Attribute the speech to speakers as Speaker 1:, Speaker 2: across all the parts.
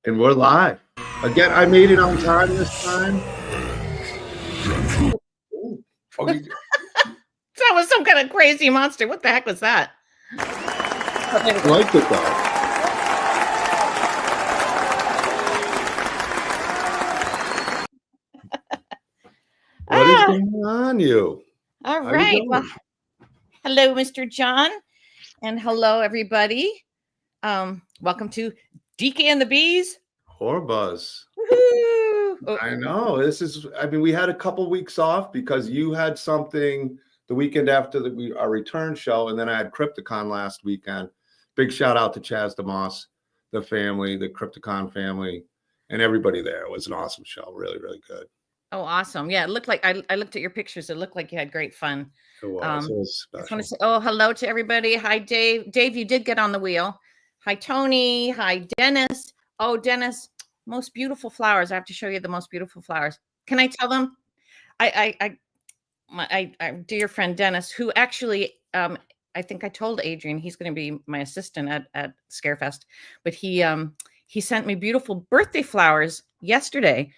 Speaker 1: And we're live. Again, I made it on time this time. Ooh. Oh,
Speaker 2: That was some kind of crazy monster. What the heck was that?
Speaker 1: I liked it though. What is going on, you?
Speaker 2: All right. Well, hello, Mr. John, and hello, everybody. Welcome to Deakin and the Bees.
Speaker 1: Horror Buzz.
Speaker 2: Woo-hoo!
Speaker 1: I know. We had a couple weeks off because you had something the weekend after our return show, and then I had Crypticon last weekend. Big shout out to Chaz DeMoss, the family, the Crypticon family, and everybody there. It was an awesome show. Really, really good.
Speaker 2: Oh, awesome. Yeah, it looked like I looked at your pictures. It looked like you had great fun.
Speaker 1: It was special. I
Speaker 2: just want to say, hello to everybody. Hi, Dave. Dave, you did get on the wheel. Hi, Tony. Hi, Dennis. Oh, Dennis, most beautiful flowers. I have to show you the most beautiful flowers. Can I tell them? My dear friend Dennis, who actually, I think I told Adrien he's going to be my assistant at ScareFest, but he sent me beautiful birthday flowers yesterday.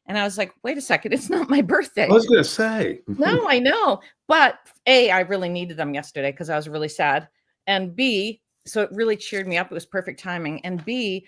Speaker 2: And I was like, wait a second, it's not my birthday.
Speaker 1: I was going to say.
Speaker 2: No, I know. But A, I really needed them yesterday because I was really sad. And B, so it really cheered me up. It was perfect timing. And B,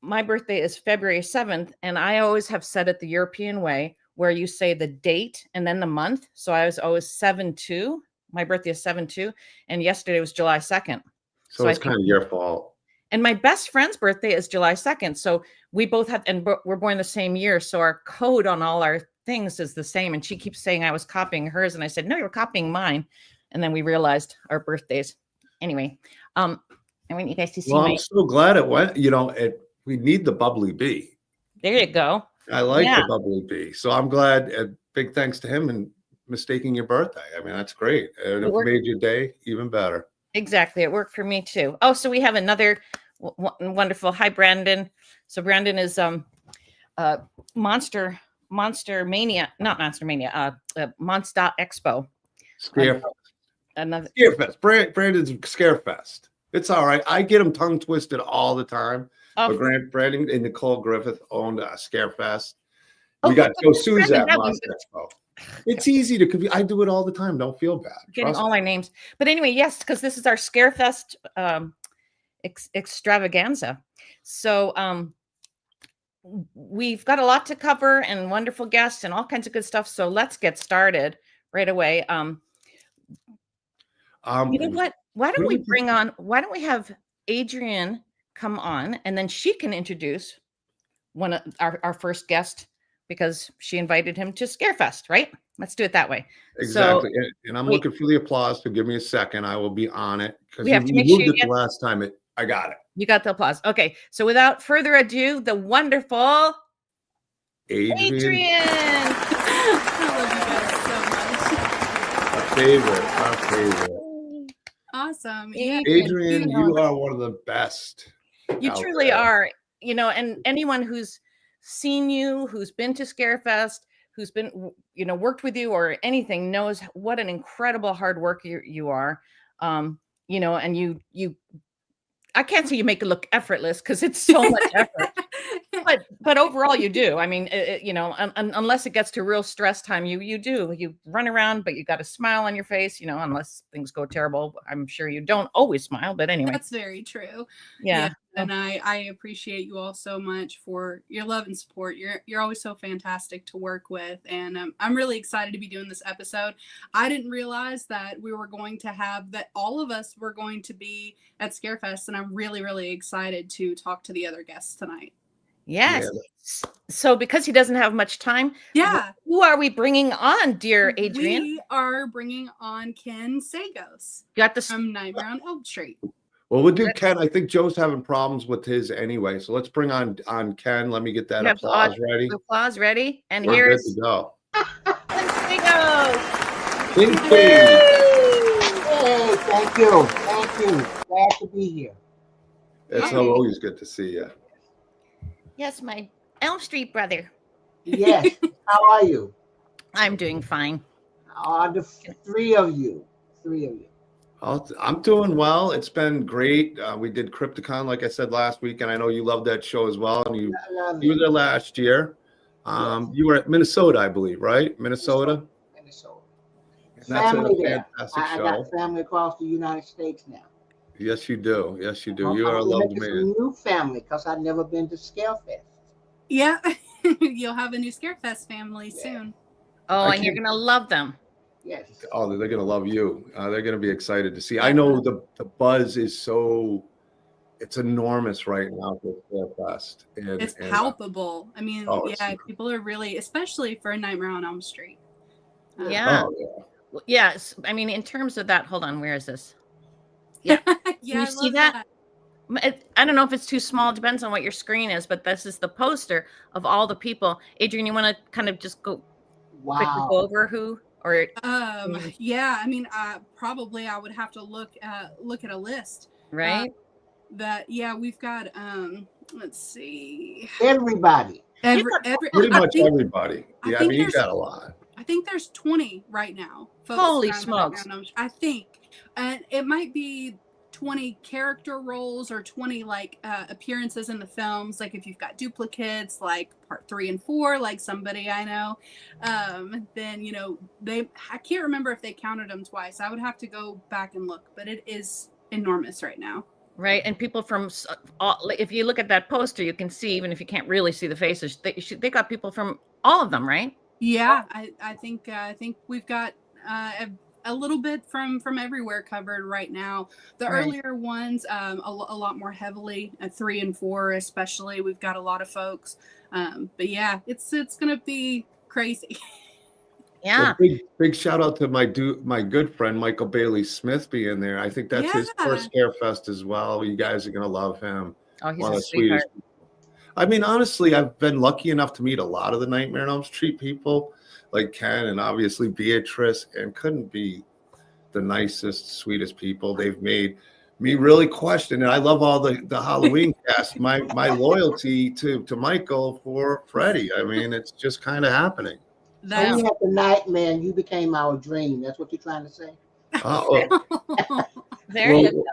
Speaker 2: my birthday is February 7th. And I always have said it the European way, where you say the date and then the month. So I was always 7/2. My birthday is 7/2. And yesterday was July 2nd.
Speaker 1: So it's kind of your fault.
Speaker 2: And my best friend's birthday is July 2nd. So we both have, and we're born the same year. So our code on all our things is the same. And she keeps saying I was copying hers. And I said, no, you're copying mine. And then we realized our birthdays. Anyway, I want you guys to see.
Speaker 1: Well, I'm so glad it went. We need the bubbly bee.
Speaker 2: There you go.
Speaker 1: I like the bubbly bee. So I'm glad. Big thanks to him and mistaking your birthday. I mean, that's great. And it made your day even better.
Speaker 2: Exactly. It worked for me too. Oh, so we have another wonderful. Hi, Brandon. So Brandon is Monster Mania, not Monster Mania, Monster Expo.
Speaker 1: ScareFest.
Speaker 2: Another
Speaker 1: ScareFest. Brandon's ScareFest. It's all right. I get him tongue twisted all the time. But Brandon and Nicole Griffith owned ScareFest. We got Joe Souza at Monster Expo. It's easy to confuse. I do it all the time. Don't feel bad.
Speaker 2: Getting all our names. But anyway, yes, because this is our ScareFest extravaganza. So we've got a lot to cover and wonderful guests and all kinds of good stuff. So let's get started right away. You know what? Why don't we have Adrienne come on and then she can introduce one of our first guest, because she invited him to ScareFest, right? Let's do it that way.
Speaker 1: Exactly. So, and I'm looking for the applause. So give me a second. I will be on it.
Speaker 2: We have to make
Speaker 1: sure the last time I got it.
Speaker 2: You got the applause. Okay. So without further ado, the wonderful
Speaker 1: Adrien.
Speaker 3: I love you guys so much.
Speaker 1: Our favorite.
Speaker 3: Awesome.
Speaker 1: Adrien, you are one of the best.
Speaker 2: You truly are. And anyone who's seen you, who's been to ScareFest, who's been, worked with you or anything, knows what an incredible hard worker you are. And you I can't say you make it look effortless because it's so much effort, but overall you do. I mean, unless it gets to real stress time, you run around, but you got a smile on your face, unless things go terrible. I'm sure you don't always smile, but anyway.
Speaker 3: That's very true.
Speaker 2: Yeah.
Speaker 3: And I appreciate you all so much for your love and support. You're always so fantastic to work with. And I'm really excited to be doing this episode. I didn't realize that we were going to have that. All of us were going to be at ScareFest. And I'm really, really excited to talk to the other guests tonight.
Speaker 2: Yes. Yeah. So because he doesn't have much time.
Speaker 3: Yeah.
Speaker 2: Who are we bringing on, dear Adrien?
Speaker 3: We are bringing on Ken Sagoes. From Nightmare on Elm Street.
Speaker 1: Well, we'll do Ken. I think Joe's having problems with his anyway. So let's bring on Ken. Let me get that applause ready.
Speaker 2: Applause ready. And
Speaker 1: we're
Speaker 2: here's
Speaker 1: good to go.
Speaker 2: Ken Sagoes.
Speaker 4: Hey, thank you. Thank you. Glad to be here.
Speaker 1: It's always good to see you.
Speaker 2: Yes, my Elm Street brother.
Speaker 4: Yes. How are you?
Speaker 2: I'm doing fine.
Speaker 4: The three of you.
Speaker 1: I'm doing well. It's been great. We did Crypticon, like I said last week, and I know you loved that show as well. And
Speaker 4: I love
Speaker 1: you were
Speaker 4: it.
Speaker 1: there last year.
Speaker 4: Yes.
Speaker 1: You were at Minnesota, I believe, right? Minnesota.
Speaker 4: Minnesota.
Speaker 1: And that's a
Speaker 4: Family there.
Speaker 1: fantastic
Speaker 4: I
Speaker 1: show.
Speaker 4: got family across the United States now.
Speaker 1: Yes, you do. Yes, you do.
Speaker 4: I'm
Speaker 1: You are a loved
Speaker 4: making
Speaker 1: man.
Speaker 4: some new family because I've never been to ScareFest.
Speaker 3: Yeah, you'll have a new ScareFest family soon.
Speaker 2: Oh,
Speaker 1: I
Speaker 2: and you're
Speaker 1: can't-
Speaker 2: gonna love them.
Speaker 4: Yes.
Speaker 1: Oh, they're going to love you. They're going to be excited to see. I know the buzz is it's enormous right now for ScareFest.
Speaker 3: It's palpable. I mean,
Speaker 1: Oh, it's-
Speaker 3: yeah, people are really, especially for Nightmare on Elm Street.
Speaker 2: Yeah.
Speaker 1: Oh, yeah.
Speaker 2: Yes. I mean, in terms of that, hold on. Where is this? Yeah.
Speaker 3: Yeah,
Speaker 2: you
Speaker 3: I
Speaker 2: see
Speaker 3: love
Speaker 2: that? I don't know if it's too small. Depends on what your screen is, but this is the poster of all the people. Adrienne, you want to kind of just quickly
Speaker 4: Wow.
Speaker 2: go over who or
Speaker 3: Yeah, I mean, probably I would have to look at a list.
Speaker 2: right?
Speaker 3: We've got let's see.
Speaker 4: Everybody.
Speaker 1: Pretty much everybody. Yeah, I mean, you got a lot.
Speaker 3: I think there's 20 right now. Folks
Speaker 2: Holy
Speaker 3: around the
Speaker 2: smokes.
Speaker 3: background. I think. And it might be 20 character roles or 20 like appearances in the films. Like if you've got duplicates, like part 3 and 4, like somebody I know, then, you know, I can't remember if they counted them twice. I would have to go back and look, but it is enormous right now.
Speaker 2: Right. And people from if you look at that poster, you can see, even if you can't really see the faces, they got people from all of them, right?
Speaker 3: Yeah, I think we've got a little bit from everywhere covered right now. The
Speaker 2: Right.
Speaker 3: earlier ones, a lot more heavily, 3 and 4 especially. We've got a lot of folks, but yeah, it's gonna be crazy.
Speaker 2: Yeah.
Speaker 1: Well, big shout out to my good friend Michael Bailey Smith being there. I think that's his first ScareFest as well. You guys are gonna love him.
Speaker 2: Oh, he's
Speaker 1: One of
Speaker 2: a
Speaker 1: the
Speaker 2: sweetheart.
Speaker 1: sweetest people. I mean, honestly, I've been lucky enough to meet a lot of the Nightmare on Elm Street people, like Ken and obviously Beatrice, and couldn't be the nicest, sweetest people. They've made me really question, and I love all the Halloween cast. My loyalty to Michael for Freddy. I mean, it's just kind of happening.
Speaker 4: So we had the nightmare and you became our dream. That's what you're trying to say?
Speaker 2: There you go.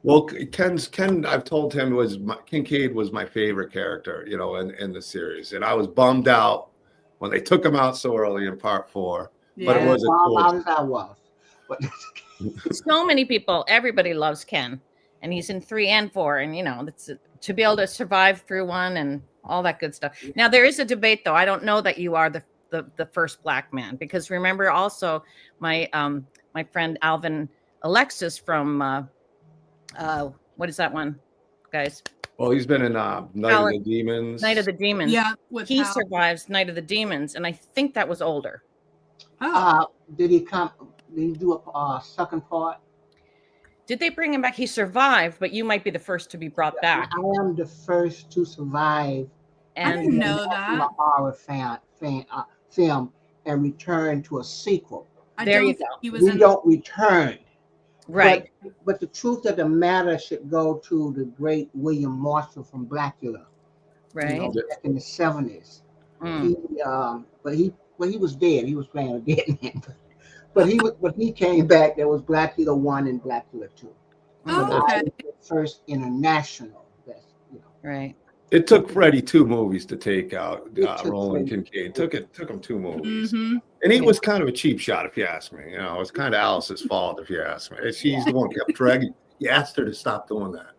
Speaker 1: Well, Ken, I've told him Kincaid was my favorite character, you know, in the series, and I was bummed out when they took him out so early in part 4. But it was a cool.
Speaker 4: As I was. But
Speaker 2: So many people, everybody loves Ken, and he's in 3 and 4, and you know, that's to be able to survive through 1 and all that good stuff. Now there is a debate, though. I don't know that you are the first black man, because remember also my friend Alvin Alexis from what is that one, guys?
Speaker 1: Well, he's been in Night of the Demons.
Speaker 2: Night of the Demons.
Speaker 3: Yeah,
Speaker 2: he survives Night of the Demons, and I think that was older.
Speaker 4: Did he do a second part?
Speaker 2: Did they bring him back? He survived, but you might be the first to be brought back.
Speaker 4: I am the first to survive.
Speaker 2: And
Speaker 3: I didn't know that.
Speaker 4: Horror film and return to a sequel.
Speaker 2: There you go.
Speaker 4: We don't return.
Speaker 2: Right.
Speaker 4: But the truth of the matter should go to the great William Marshall from Blackula.
Speaker 2: Right.
Speaker 4: You know, back in the 70s.
Speaker 2: Mm.
Speaker 4: He was dead. He was playing a dead man. But he came back. There was Blackula 1 and Blackula 2.
Speaker 3: Oh, okay.
Speaker 4: First international.
Speaker 2: Right.
Speaker 1: It took Freddy 2 movies to take out Roland Kincaid. Took him 2 movies, and he was kind of a cheap shot, if you ask me. You know, it's kind of Alice's fault, if you ask me. She's the one who kept dragging. You asked her to stop doing that.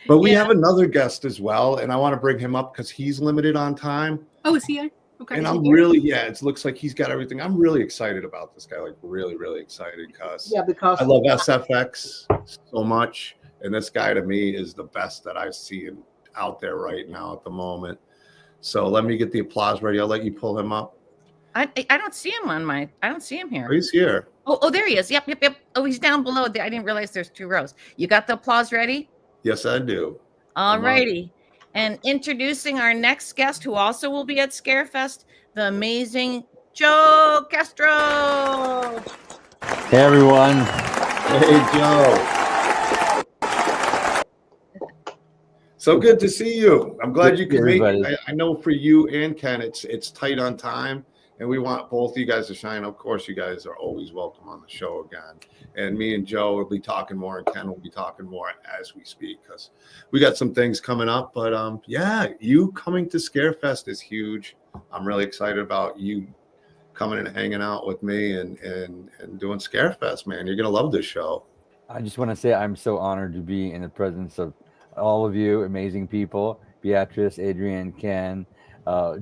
Speaker 1: But we have another guest as well, and I want to bring him up because he's limited on time.
Speaker 3: Oh, is he? Okay.
Speaker 1: And I'm really, it looks like he's got everything. I'm really excited about this guy, like really, really excited because I love SFX so much. And this guy to me is the best that I've seen out there right now at the moment. So let me get the applause ready. I'll let you pull him up.
Speaker 2: I don't see him I don't see him here.
Speaker 1: Oh, he's here.
Speaker 2: Oh, there he is. Yep. Oh, he's down below. I didn't realize there's 2 rows. You got the applause ready?
Speaker 1: Yes, I do.
Speaker 2: All righty. And introducing our next guest, who also will be at ScareFest, the amazing Joe Castro.
Speaker 5: Hey, everyone.
Speaker 1: Hey, Joe. So good to see you. I'm glad you could make it. I know for you and Ken, it's tight on time, and we want both of you guys to shine. Of course, you guys are always welcome on the show again. And me and Joe will be talking more, and Ken will be talking more as we speak, because we got some things coming up. But yeah, you coming to ScareFest is huge. I'm really excited about you coming and hanging out with me and doing ScareFest, man. You're gonna love this show.
Speaker 5: I just want to say I'm so honored to be in the presence of all of you amazing people, Beatrice, Adrienne, Ken,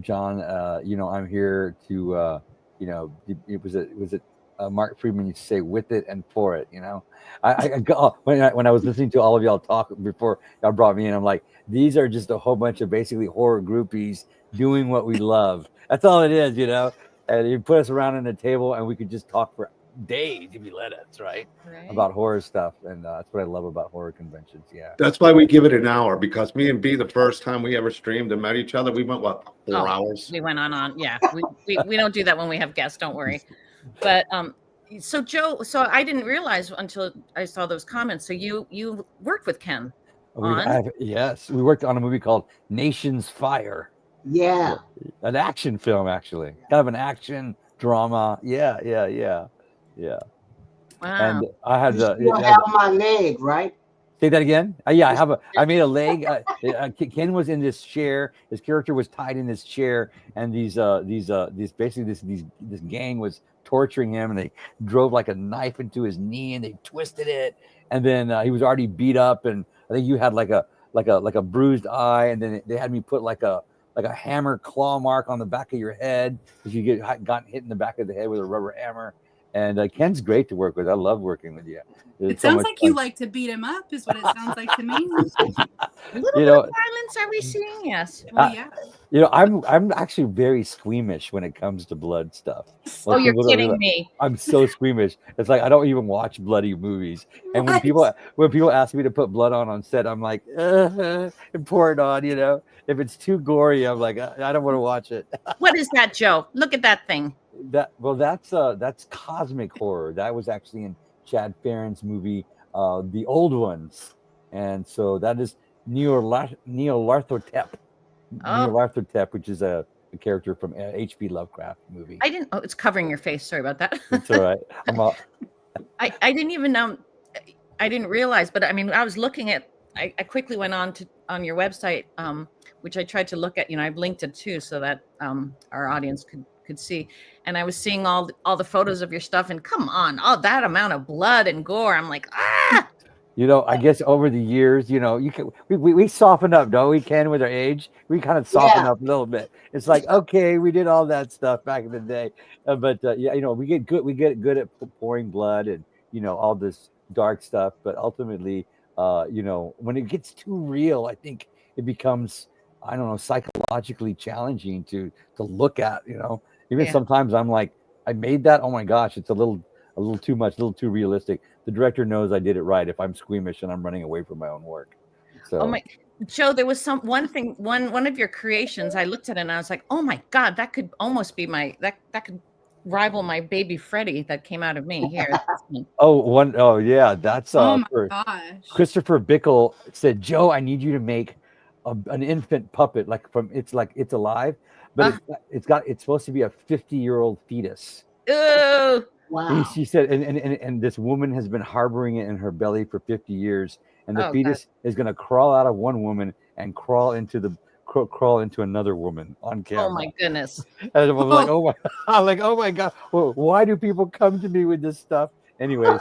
Speaker 5: John. I'm here to, it was Mark Friedman used to say, with it and for it. When I was listening to all of y'all talk before y'all brought me in, I'm like, these are just a whole bunch of basically horror groupies doing what we love. That's all it is, And you put us around on a table and we could just talk for days if you let us, right? About horror stuff. And that's what I love about horror conventions. Yeah.
Speaker 1: That's why we give it an hour, because me and B, the first time we ever streamed and met each other, we went, 4 hours?
Speaker 2: We went on. Yeah. We don't do that when we have guests. Don't worry. But so Joe, I didn't realize until I saw those comments. So you worked with Ken
Speaker 5: Yes. We worked on a movie called Nation's Fire.
Speaker 4: Yeah.
Speaker 5: An action film, actually. Kind of an action drama. Yeah.
Speaker 2: Wow.
Speaker 5: And I had
Speaker 4: You have my leg, right?
Speaker 5: Say that again. Yeah, I made a leg. Ken was in this chair. His character was tied in this chair, and this gang was torturing him, and they drove like a knife into his knee, and they twisted it, and then he was already beat up, and I think you had like a bruised eye, and then they had me put like a hammer claw mark on the back of your head because you got hit in the back of the head with a rubber hammer. And Ken's great to work with. I love working with you.
Speaker 3: It sounds like you like to beat him up, is what it sounds like to me.
Speaker 2: A little bit of violence are we seeing? Yes.
Speaker 3: Well, yeah.
Speaker 5: I'm actually very squeamish when it comes to blood stuff.
Speaker 2: You're kidding me.
Speaker 5: I'm so squeamish. It's like I don't even watch bloody movies. And when people ask me to put blood on set, I'm like, and pour it on. If it's too gory, I'm like, I don't want to watch it.
Speaker 2: What is that, Joe? Look at that thing.
Speaker 5: That's cosmic horror. That was actually in Chad Farron's movie, The Old Ones, and so that is Nyarlathotep. Nyarlathotep, which is a character from H.P. Lovecraft movie.
Speaker 2: I didn't. Oh, it's covering your face. Sorry about that.
Speaker 5: It's all right.
Speaker 2: I didn't even know. I didn't realize, but I mean, I was looking at. I quickly went on your website, which I tried to look at. I've linked it too, so that our audience could see, and I was seeing all the photos of your stuff, and come on, all that amount of blood and gore, I'm like,
Speaker 5: I guess over the years, we soften up, don't we, Ken? With our age, we kind of soften up a little bit. It's like, okay, we did all that stuff back in the day, but we get good at pouring blood and all this dark stuff. But ultimately, when it gets too real, I think it becomes, I don't know, psychologically challenging to look at. Even sometimes I'm like, I made that. Oh my gosh, it's a little too much, a little too realistic. The director knows I did it right. If I'm squeamish and I'm running away from my own work. So,
Speaker 2: Joe, there was one of your creations. I looked at it and I was like, oh my God, that could almost be that could rival my baby Freddy that came out of me here.
Speaker 5: That's
Speaker 3: oh my gosh.
Speaker 5: Christopher Bickle said, Joe, I need you to make an infant puppet, it's alive, but it's supposed to be a 50-year-old fetus.
Speaker 2: Ooh.
Speaker 4: Wow.
Speaker 5: She said, and this woman has been harboring it in her belly for 50 years, and the fetus is going to crawl out of one woman and crawl into another woman on camera.
Speaker 2: Oh my goodness!
Speaker 5: And I'm like, oh my God, well, why do people come to me with this stuff? Anyways,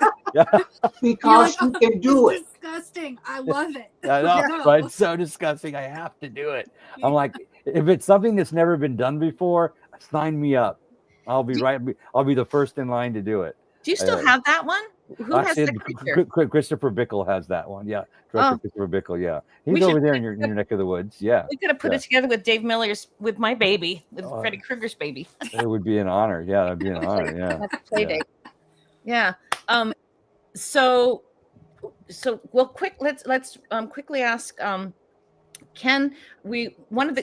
Speaker 4: because you can do it.
Speaker 3: Disgusting. I love it.
Speaker 5: I know, right? It's so disgusting. I have to do it. I'm like, if it's something that's never been done before, sign me up. I'll be I'll be the first in line to do it.
Speaker 2: Do you still have that one? Who has the creature?
Speaker 5: Christopher Bickle has that one. Yeah, Christopher Bickle. Yeah, he's over there in your neck of the woods. Yeah,
Speaker 2: we could have put it together with Dave Miller's, with my baby, with Freddy Krueger's baby.
Speaker 5: It would be an honor. Yeah, that'd be an honor. Yeah,
Speaker 2: that's a play date. Yeah. So well, let's quickly ask Ken. One of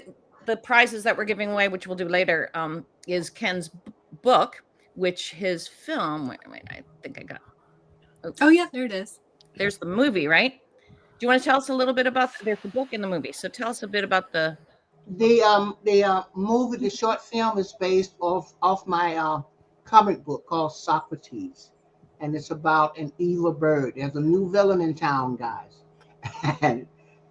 Speaker 2: the prizes that we're giving away, which we'll do later, is Ken's book, which his film. Wait, I think I got.
Speaker 3: Oh yeah, there it is.
Speaker 2: There's the movie, right? Do you want to tell us a little bit about? There's the book and the movie. So tell us a bit about the
Speaker 4: The movie, the short film is based off my comic book called Socrates, and it's about an evil bird. There's a new villain in town, guys,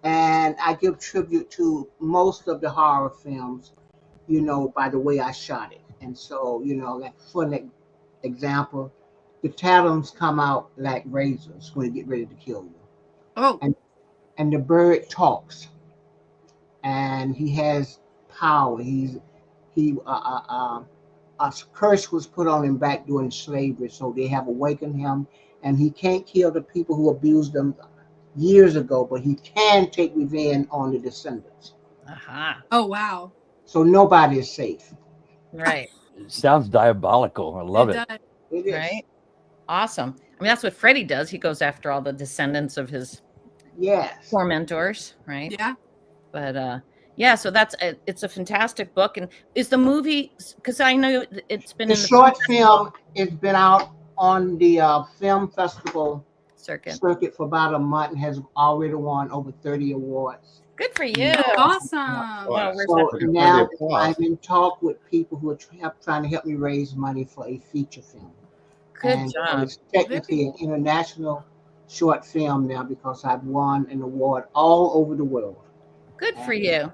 Speaker 4: and I give tribute to most of the horror films, by the way I shot it. And so, like for an example, the talons come out like razors when they get ready to kill you,
Speaker 3: Oh,
Speaker 4: and the bird talks, and he has power. A curse was put on him back during slavery, so they have awakened him, and he can't kill the people who abused him years ago, but he can take revenge on the descendants.
Speaker 2: Aha.
Speaker 3: oh wow.
Speaker 4: So nobody is safe.
Speaker 2: Right.
Speaker 5: Sounds diabolical. I love it.
Speaker 3: Does.
Speaker 4: It is.
Speaker 2: Right. Awesome. I mean, that's what Freddie does. He goes after all the descendants of his
Speaker 4: Yes.
Speaker 2: tormentors, right?
Speaker 3: Yeah.
Speaker 2: But yeah, so it's a fantastic book. And is the movie, because I know it's been
Speaker 4: The
Speaker 2: in the
Speaker 4: short film has been out on the film festival
Speaker 2: circuit.
Speaker 4: circuit for about a month and has already won over 30 awards.
Speaker 2: Good for you.
Speaker 3: Awesome.
Speaker 2: Well, where's
Speaker 4: So
Speaker 2: that?
Speaker 4: now
Speaker 1: applause.
Speaker 4: I'm in talk with people who are trying to help me raise money for a feature film.
Speaker 2: Good
Speaker 4: And
Speaker 2: job.
Speaker 4: it's technically an international short film now because I've won an award all over the world.
Speaker 2: Good for you.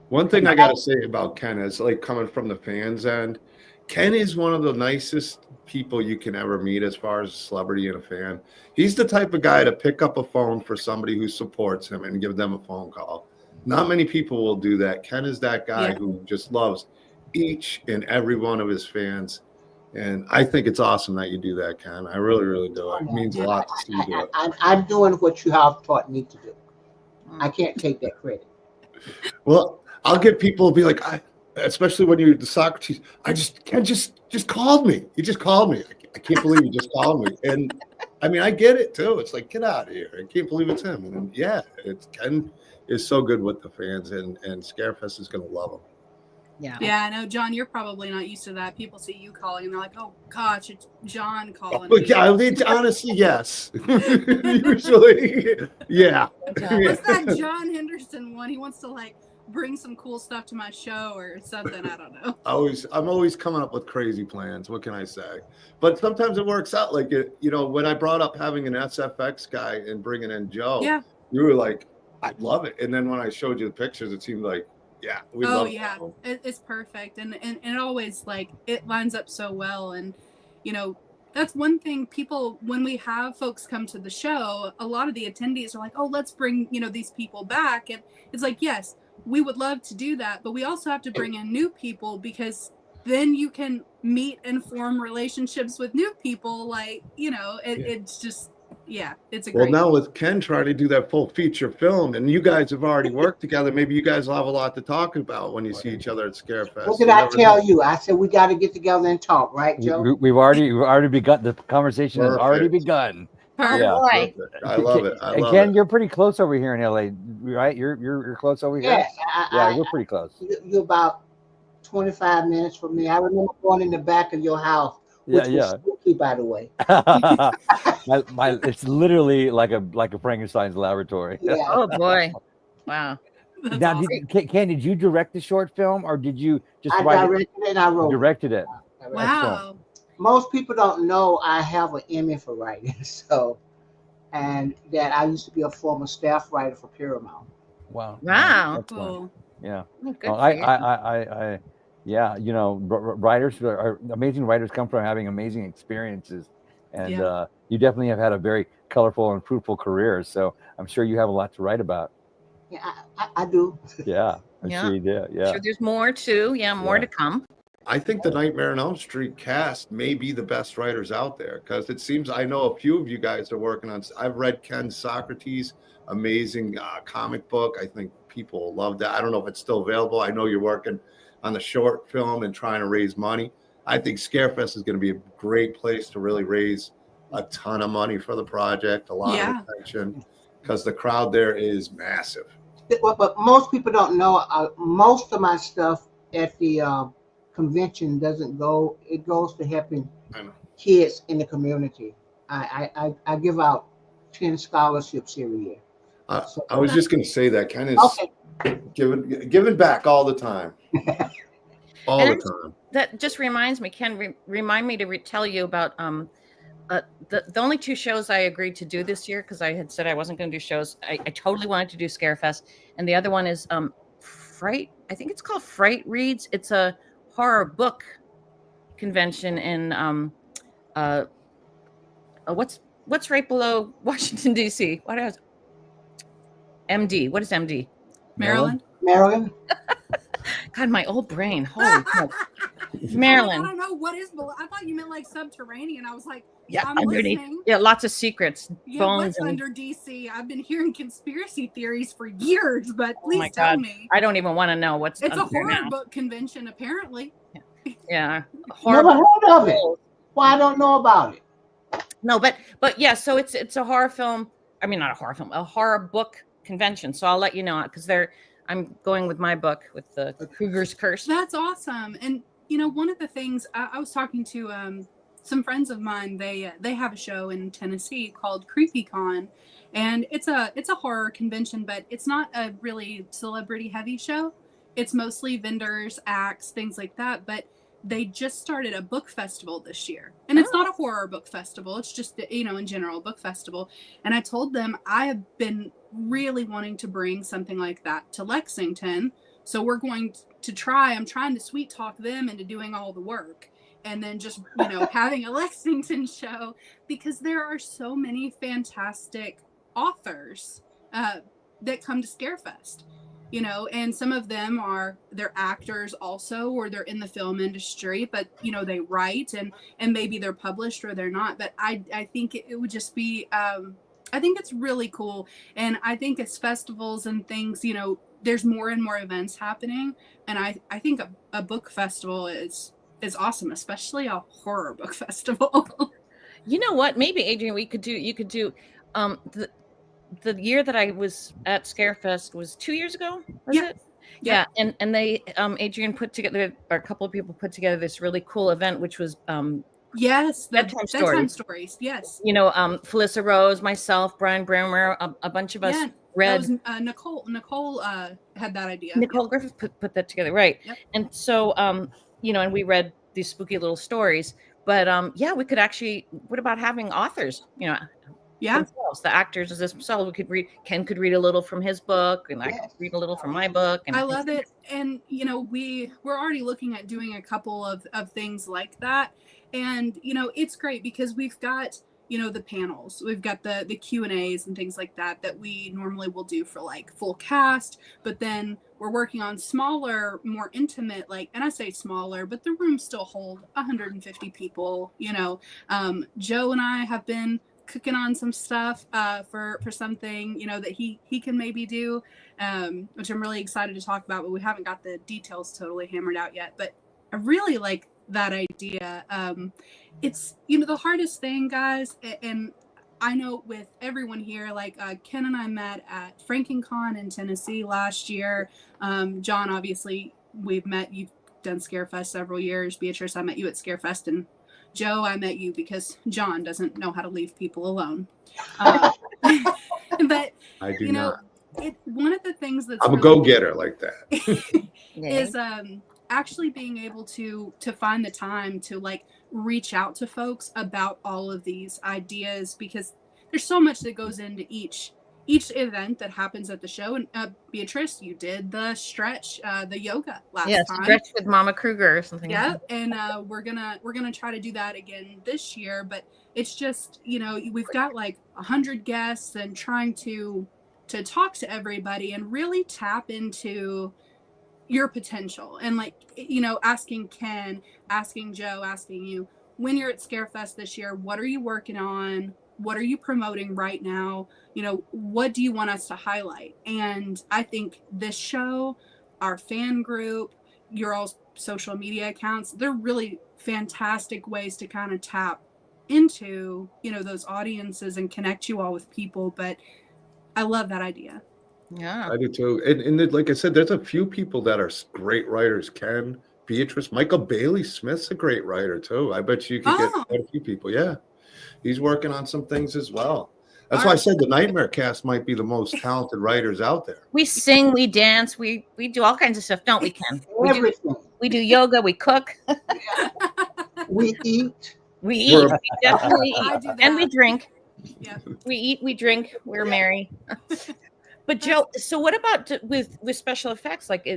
Speaker 1: One thing I gotta say about Ken is, like, coming from the fans end, Ken is one of the nicest people you can ever meet as far as a celebrity and a fan. He's the type of guy to pick up a phone for somebody who supports him and give them a phone call. Not many people will do that. Ken is that guy who just loves each and every one of his fans. And I think it's awesome that you do that, Ken. I really, really do. It means a lot to see you do it.
Speaker 4: I'm doing what you have taught me to do. I can't take that credit.
Speaker 1: Well, I'll get people to be like, especially when you're the Socrates, Ken just called me. He just called me. I can't believe he just called me. And I mean, I get it too. It's like, get out of here. I can't believe it's him. And yeah, Ken is so good with the fans, and ScareFest is going to love him.
Speaker 2: Yeah.
Speaker 3: Yeah, I know, John, you're probably not used to that. People see you calling and they're like, oh gosh, it's John calling.
Speaker 1: But
Speaker 3: me.
Speaker 1: yeah, honestly, yes. Usually, yeah.
Speaker 3: What's that John Henderson one? He wants to like bring some cool stuff to my show or something. I don't know.
Speaker 1: I'm always coming up with crazy plans. What can I say? But sometimes it works out. Like, when I brought up having an SFX guy and bringing in Joe, you were like, I'd love it. And then when I showed you the pictures, it seemed like, yeah, we love it.
Speaker 3: It's perfect, and it always, like, it lines up so well. And that's one thing, people, when we have folks come to the show, a lot of the attendees are like, oh, let's bring these people back. And it's like, yes, we would love to do that, but we also have to bring in new people, because then you can meet and form relationships with new people. Like, it's just, it's a great.
Speaker 1: Well, now with Ken trying to do that full feature film, and you guys have already worked together, maybe you guys will have a lot to talk about when you see each other at ScareFest.
Speaker 4: What did I tell you? I said we got to get together and talk, right, Joe?
Speaker 5: We've already begun. The conversation has already begun.
Speaker 2: Boy.
Speaker 1: I love it.
Speaker 5: Ken, you're pretty close over here in LA, right? You're close over here.
Speaker 4: Yes,
Speaker 5: we're pretty close.
Speaker 4: You're about 25 minutes from me. I remember going in the back of your house. Which was spooky, by the way.
Speaker 5: It's literally like a Frankenstein's laboratory.
Speaker 4: Yeah.
Speaker 2: Oh boy. Wow.
Speaker 3: That's
Speaker 5: Now,
Speaker 3: awesome.
Speaker 5: Ken, did you direct the short film, or did you just
Speaker 4: I
Speaker 5: write
Speaker 4: directed it and I wrote
Speaker 5: directed it?
Speaker 3: Wow.
Speaker 4: Most people don't know I have an Emmy for writing, and that I used to be a former staff writer for Paramount.
Speaker 5: Wow.
Speaker 2: Wow.
Speaker 5: That's fun.
Speaker 3: Cool.
Speaker 5: Yeah.
Speaker 2: Good
Speaker 5: Well,
Speaker 2: for you.
Speaker 5: I yeah, writers are amazing. Writers come from having amazing experiences, and you definitely have had a very colorful and fruitful career. So I'm sure you have a lot to write about.
Speaker 4: Yeah, I do.
Speaker 5: Yeah, I'm sure you do. Yeah.
Speaker 2: Sure, there's more too. Yeah, more to come.
Speaker 1: I think the Nightmare on Elm Street cast may be the best writers out there, because it seems, I know a few of you guys are working on. I've read Ken Socrates, amazing comic book. I think people will love that. I don't know if it's still available. I know you're working on the short film and trying to raise money. I think ScareFest is going to be a great place to really raise a ton of money for the project, a lot of attention, because the crowd there is massive.
Speaker 4: But most people don't know. Most of my stuff at the convention doesn't go. It goes to helping kids in the community. I give out 10 scholarships every year.
Speaker 1: I was just going to say that Ken is Giving back all the time. All
Speaker 2: And
Speaker 1: the time.
Speaker 2: That just reminds me, Ken, remind me to tell you about the only 2 shows I agreed to do this year, because I had said I wasn't going to do shows. I totally wanted to do ScareFest, and the other one is Fright. I think it's called Fright Reads. It's a horror book convention in what's right below Washington D.C. What is MD? What is MD?
Speaker 3: Maryland.
Speaker 4: Maryland.
Speaker 2: God, my old brain. Holy cow. Maryland.
Speaker 3: I don't know what is below. I thought you meant like subterranean. I was like,
Speaker 2: Yeah,
Speaker 3: I'm
Speaker 2: underneath.
Speaker 3: listening.
Speaker 2: Yeah, lots of secrets.
Speaker 3: Yeah,
Speaker 2: bones
Speaker 3: what's
Speaker 2: and,
Speaker 3: under DC? I've been hearing conspiracy theories for years, but
Speaker 2: oh my
Speaker 3: please tell
Speaker 2: God.
Speaker 3: me.
Speaker 2: I don't even want to know what's
Speaker 3: It's a
Speaker 2: under there
Speaker 3: horror
Speaker 2: now.
Speaker 3: book convention, apparently.
Speaker 2: Yeah.
Speaker 4: Never heard of it. Why I don't know about it.
Speaker 2: No, but yeah, so it's a horror film. I mean, not a horror film, a horror book convention. So I'll let you know, because I'm going with my book, with the Kruger's Curse.
Speaker 3: That's awesome. And you know, one of the things I was talking to some friends of mine, they have a show in Tennessee called CreepyCon, and it's a horror convention, but it's not a really celebrity heavy show. It's mostly vendors, acts, things like that. But they just started a book festival this year, and it's not a horror book festival. It's just, you know, in general, book festival. And I told them I have been really wanting to bring something like that to Lexington. So we're going to try. I'm trying to sweet talk them into doing all the work, and then just, you know, having a Lexington show, because there are so many fantastic authors that come to ScareFest. You know, and some of them they're actors also, or they're in the film industry, but you know, they write and maybe they're published or they're not. But I think it would just be I think it's really cool. And I think as festivals and things, you know, there's more and more events happening, and I think a book festival is awesome, especially a horror book festival.
Speaker 2: You know what? Maybe, Adrienne, you could do the year that I was at ScareFest was 2 years ago, was it? Yeah. And they Adrienne put together, or a couple of people put together this really cool event, which was
Speaker 3: yes, the
Speaker 2: bedtime stories.
Speaker 3: Yes.
Speaker 2: You know, Felissa Rose, myself, Brian Brammer, a bunch of us read.
Speaker 3: That was, Nicole had that idea.
Speaker 2: Nicole Griffith put that together, right?
Speaker 3: Yep.
Speaker 2: And so you know, and we read these spooky little stories. But yeah, we could actually, what about having authors, you know, themselves, the actors as themselves? We could read, Ken could read a little from his book, and I could read a little from my book. And
Speaker 3: I love it. And you know, we're already looking at doing a couple of things like that. And you know, it's great because we've got, you know, the panels, we've got the Q&As and things like that we normally will do for like full cast, but then we're working on smaller, more intimate, like, and I say smaller, but the rooms still hold 150 people. You know, Joe and I have been cooking on some stuff for something, you know, that he can maybe do, which I'm really excited to talk about, but we haven't got the details totally hammered out yet. But I really like that idea. It's, you know, the hardest thing, guys, and I know with everyone here, like Ken and I met at FrankenCon in Tennessee last year. John, obviously, we've met. You've done ScareFest several years. Beatrice, I met you at ScareFest, and Joe, I met you because John doesn't know how to leave people alone. But
Speaker 1: I do
Speaker 3: you know,
Speaker 1: not.
Speaker 3: One of the things that's
Speaker 1: I'm a
Speaker 3: really
Speaker 1: go-getter like that.
Speaker 3: is actually being able to find the time to like reach out to folks about all of these ideas, because there's so much that goes into each event that happens at the show. And Beatrice, you did the stretch, the yoga last time.
Speaker 2: Stretch with Mama Kruger or something.
Speaker 3: Yeah, and we're gonna try to do that again this year. But it's just, you know, we've got like 100 guests, and trying to talk to everybody and really tap into your potential, and like, you know, asking Ken, asking Joe, asking you, when you're at ScareFest this year, what are you working on? What are you promoting right now? You know, what do you want us to highlight? And I think this show, our fan group, your all social media accounts, they're really fantastic ways to kind of tap into, you know, those audiences and connect you all with people. But I love that idea.
Speaker 2: Yeah,
Speaker 1: I do too. And like I said, there's a few people that are great writers. Ken, Beatrice, Michael Bailey Smith's a great writer too. I bet you could get quite a few people. Yeah, he's working on some things as well. That's why I said the Nightmare Cast might be the most talented writers out there.
Speaker 2: We sing, we dance, we do all kinds of stuff, don't we, Ken?
Speaker 4: Everything.
Speaker 2: We do yoga, we cook,
Speaker 4: We eat.
Speaker 2: we
Speaker 1: We're-
Speaker 2: eat, we definitely
Speaker 3: I
Speaker 2: eat,
Speaker 3: do
Speaker 2: and we
Speaker 3: that.
Speaker 2: drink.
Speaker 3: Yeah.
Speaker 2: We eat, we drink, we're merry. But Joe, so what about with special effects? Like,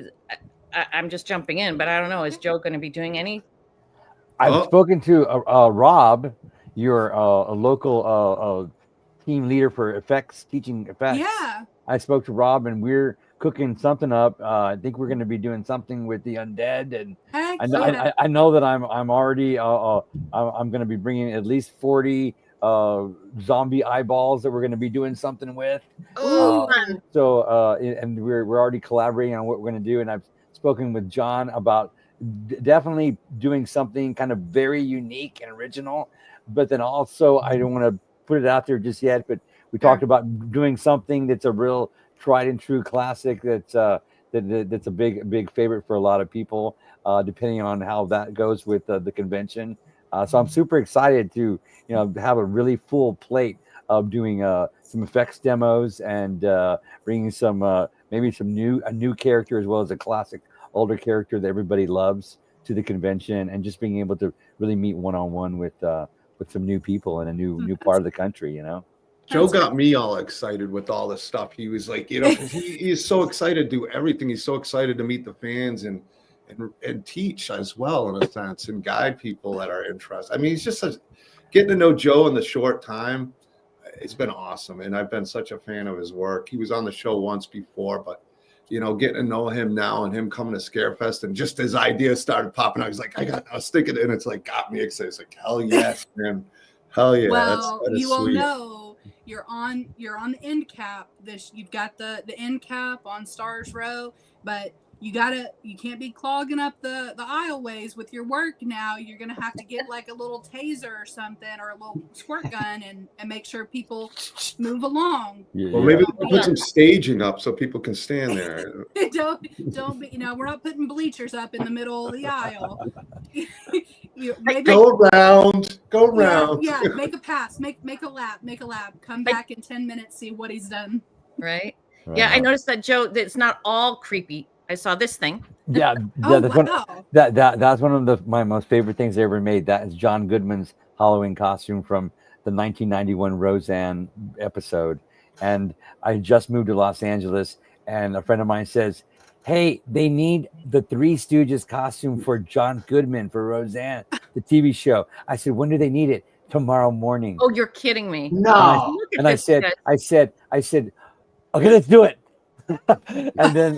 Speaker 2: I'm just jumping in, but I don't know. Is Joe going to be doing any?
Speaker 5: I've spoken to Rob, your a local team leader for effects, teaching effects.
Speaker 3: Yeah.
Speaker 5: I spoke to Rob, and we're cooking something up. I think we're going to be doing something with the undead, and
Speaker 3: Heck
Speaker 5: I know that I'm already I'm going to be bringing at least 40 zombie eyeballs that we're going to be doing something with.
Speaker 2: Oh,
Speaker 5: So and we're already collaborating on what we're going to do, and I've spoken with John about definitely doing something kind of very unique and original, but then also I don't want to put it out there just yet, but we talked about doing something that's a real tried and true classic that's a big favorite for a lot of people, depending on how that goes with the convention. So I'm super excited to have a really full plate of doing some effects demos and bringing some maybe a new character as well as a classic older character that everybody loves to the convention, and just being able to really meet one-on-one with some new people in a new part of the country.
Speaker 1: Joe got me all excited with all this stuff. He was like, because he is so excited to do everything. He's so excited to meet the fans and teach as well, in a sense, and guide people that are interested. I mean, he's just getting to know Joe in the short time. It's been awesome, and I've been such a fan of his work. He was on the show once before, but getting to know him now and him coming to ScareFest, and just his ideas started popping out. He's like, I was thinking, and it's like got me excited. It's like, hell yes, man, hell yeah.
Speaker 3: Well,
Speaker 1: that is
Speaker 3: you all
Speaker 1: sweet.
Speaker 3: know you're on the end cap. You've got the end cap on Stars Row, but you can't be clogging up the aisleways with your work now. You're gonna have to get like a little taser or something, or a little squirt gun, and make sure people move along.
Speaker 1: Well, maybe we'll put some staging up so people can stand there.
Speaker 3: don't be, we're not putting bleachers up in the middle of the aisle.
Speaker 1: Go around.
Speaker 3: Yeah, make a pass, make a lap, come back in 10 minutes, see what he's done.
Speaker 2: Right. Yeah, I noticed that, Joe, that it's not all creepy. I saw this thing.
Speaker 5: Yeah, that's one of my most favorite things they ever made. That is John Goodman's Halloween costume from the 1991 Roseanne episode. And I just moved to Los Angeles, and a friend of mine says, hey, they need the Three Stooges costume for John Goodman for Roseanne, the TV show. I said, when do they need it? Tomorrow morning.
Speaker 2: Oh, you're kidding me.
Speaker 4: No.
Speaker 5: And I said, okay, let's do it. And then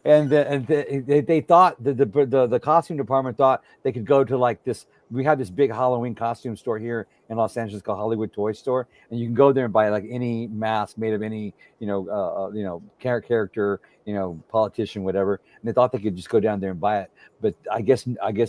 Speaker 5: they thought the costume department thought they could go to like this. We have this big Halloween costume store here in Los Angeles called Hollywood Toy Store, and you can go there and buy like any mask made of any character, politician, whatever. And they thought they could just go down there and buy it, but I guess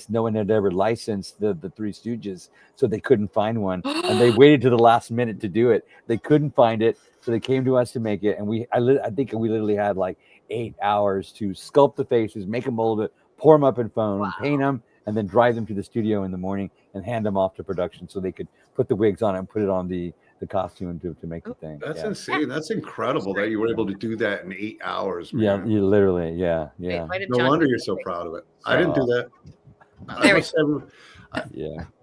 Speaker 5: no one had ever licensed the Three Stooges, so they couldn't find one, and they waited to the last minute to do it. They couldn't find it, so they came to us to make it, and I think we literally had like 8 hours to sculpt the faces, make them mold it, pour them up in foam, paint them, and then drive them to the studio in the morning and hand them off to production so they could put the wigs on it and put it on the costume to make the thing.
Speaker 1: That's insane. That's incredible that you were able to do that in 8 hours, man.
Speaker 5: Yeah, you literally, yeah.
Speaker 2: Wait,
Speaker 1: No wonder you're so proud of it. I didn't do that.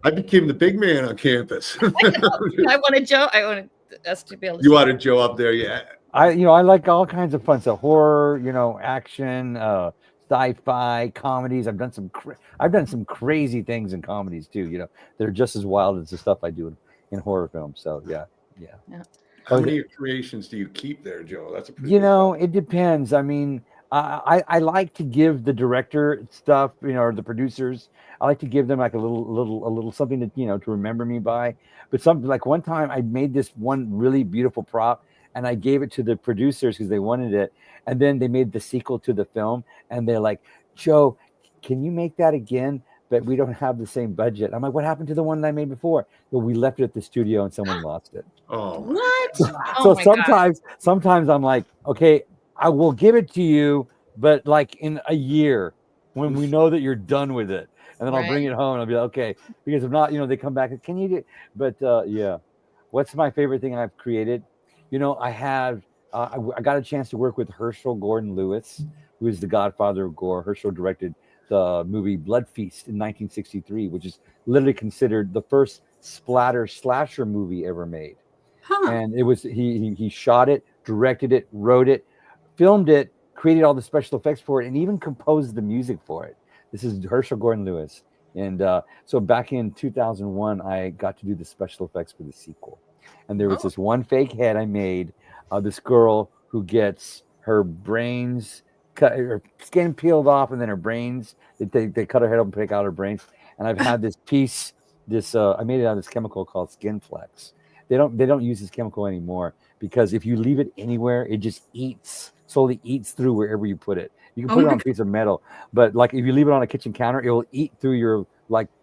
Speaker 1: I became the big man on campus.
Speaker 2: I wanted us to be able to.
Speaker 1: You wanted Joe up there, yeah.
Speaker 5: I like all kinds of fun stuff, horror, action, sci-fi, comedies. I've done some crazy things in comedies too. They're just as wild as the stuff I do in horror films. So yeah.
Speaker 1: How many creations do you keep there, Joe? That's a pretty
Speaker 5: it depends. I mean, I like to give the director stuff, or the producers. I like to give them like a little something that to remember me by. But something like one time I made this one really beautiful prop, and I gave it to the producers because they wanted it, and then they made the sequel to the film, and they're like, Joe, can you make that again? But we don't have the same budget. I'm like, what happened to the one that I made before? Well, we left it at the studio and someone lost it.
Speaker 1: Oh,
Speaker 2: what?
Speaker 5: So sometimes I'm like, okay, I will give it to you, but like in a year when we know that you're done with it, and then I'll bring it home and I'll be like, okay, because if not, they come back and can you do? But yeah, what's my favorite thing I've created? I have. I got a chance to work with Herschel Gordon Lewis, who is the godfather of gore. Herschel directed the movie Blood Feast in 1963, which is literally considered the first slasher movie ever made.
Speaker 3: Huh.
Speaker 5: And it was he shot it, directed it, wrote it, filmed it, created all the special effects for it, and even composed the music for it. This is Herschel Gordon Lewis. And so back in 2001, I got to do the special effects for the sequel. And there was this one fake head I made of this girl who gets her brains cut, her skin peeled off, and then her brains, they cut her head open, take out her brains. And I've had this piece, I made it out of this chemical called Skin Flex. They don't use this chemical anymore because if you leave it anywhere, it just slowly eats through wherever you put it. You can put it on a piece of metal, but like if you leave it on a kitchen counter, it will eat through your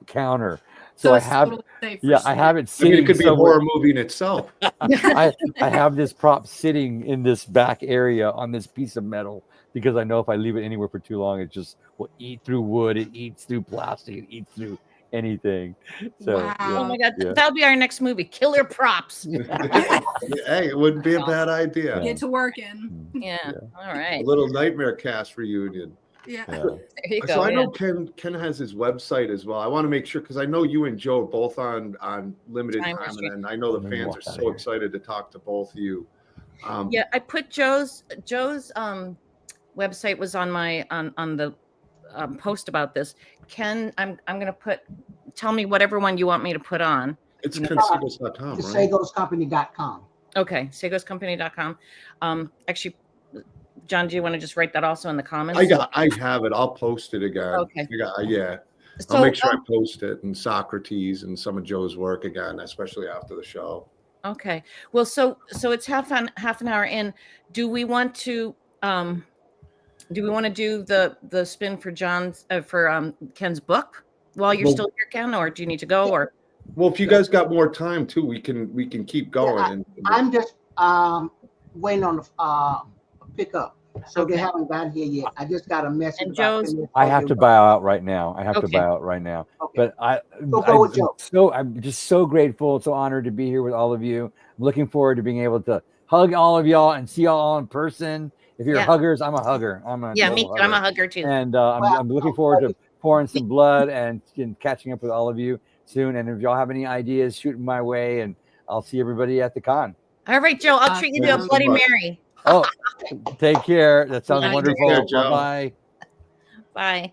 Speaker 5: counter. So I have,
Speaker 3: totally safe for
Speaker 5: I have it
Speaker 1: I
Speaker 5: sitting.
Speaker 1: mean, it could be a horror movie in itself.
Speaker 5: I have this prop sitting in this back area on this piece of metal because I know if I leave it anywhere for too long, it just will eat through wood. It eats through plastic. It eats through anything. So
Speaker 3: Wow.
Speaker 2: Oh my God,
Speaker 5: Yeah.
Speaker 2: that'll be our next movie, Killer Props.
Speaker 1: Hey, it wouldn't be a bad idea.
Speaker 3: Get to working.
Speaker 2: Yeah. All
Speaker 1: A
Speaker 2: right.
Speaker 1: little Nightmare Cast reunion.
Speaker 3: Yeah.
Speaker 5: Yeah.
Speaker 2: There you go.
Speaker 1: So I
Speaker 2: yeah.
Speaker 1: know Ken has his website as well. I want to make sure because I know you and Joe are both on limited
Speaker 2: Time
Speaker 1: time,
Speaker 2: restrict-
Speaker 1: and I know the
Speaker 5: Let me
Speaker 1: fans
Speaker 5: walk
Speaker 1: are
Speaker 5: out of
Speaker 1: so
Speaker 5: here.
Speaker 1: excited to talk to both of you.
Speaker 2: Yeah, I put Joe's website was on my on the post about this. Ken, I'm gonna tell me whatever one you want me to put on.
Speaker 1: It's
Speaker 2: you know-
Speaker 1: kensagoes.com,
Speaker 4: The
Speaker 1: right?
Speaker 4: SagosCompany.com.
Speaker 2: Okay, sagoscompany.com. Actually, John, do you want to just write that also in the comments?
Speaker 1: I have it. I'll post it again.
Speaker 2: Okay.
Speaker 1: Yeah.
Speaker 2: So,
Speaker 1: I'll make sure I post it and Socrates and some of Joe's work again, especially after the show.
Speaker 2: okay. Well, so it's half an hour in. Do we want to do the spin for Ken's book while you're
Speaker 1: Well-
Speaker 2: still here, Ken, or do you need to go? Or
Speaker 1: Well, if you guys got more time too, we can keep going.
Speaker 4: I'm just waiting on the pickup. So
Speaker 2: Okay.
Speaker 4: they haven't gotten here yet. I just got a message.
Speaker 2: And
Speaker 4: about
Speaker 2: Joe's-
Speaker 4: 10 minutes
Speaker 5: I
Speaker 4: ago.
Speaker 5: have to bow out right now.
Speaker 4: Okay.
Speaker 5: But
Speaker 4: go with Joe.
Speaker 5: I'm just so grateful, so honored to be here with all of you. I'm looking forward to being able to hug all of y'all and see y'all all in person. If you're
Speaker 2: Yeah.
Speaker 5: huggers, I'm a hugger. I'm a
Speaker 2: yeah, me
Speaker 5: total
Speaker 2: too. I'm a
Speaker 5: hugger.
Speaker 2: hugger too.
Speaker 5: And I'm looking forward to pouring some blood and catching up with all of you soon. And if y'all have any ideas, shoot 'em my way, and I'll see everybody at the con.
Speaker 2: All right, Joe, I'll treat you to a
Speaker 1: Thank you so
Speaker 2: Bloody
Speaker 1: much.
Speaker 2: Mary.
Speaker 5: Oh, take care. That sounds
Speaker 2: Take
Speaker 5: wonderful.
Speaker 1: care, Joe.
Speaker 5: Bye.
Speaker 2: Bye.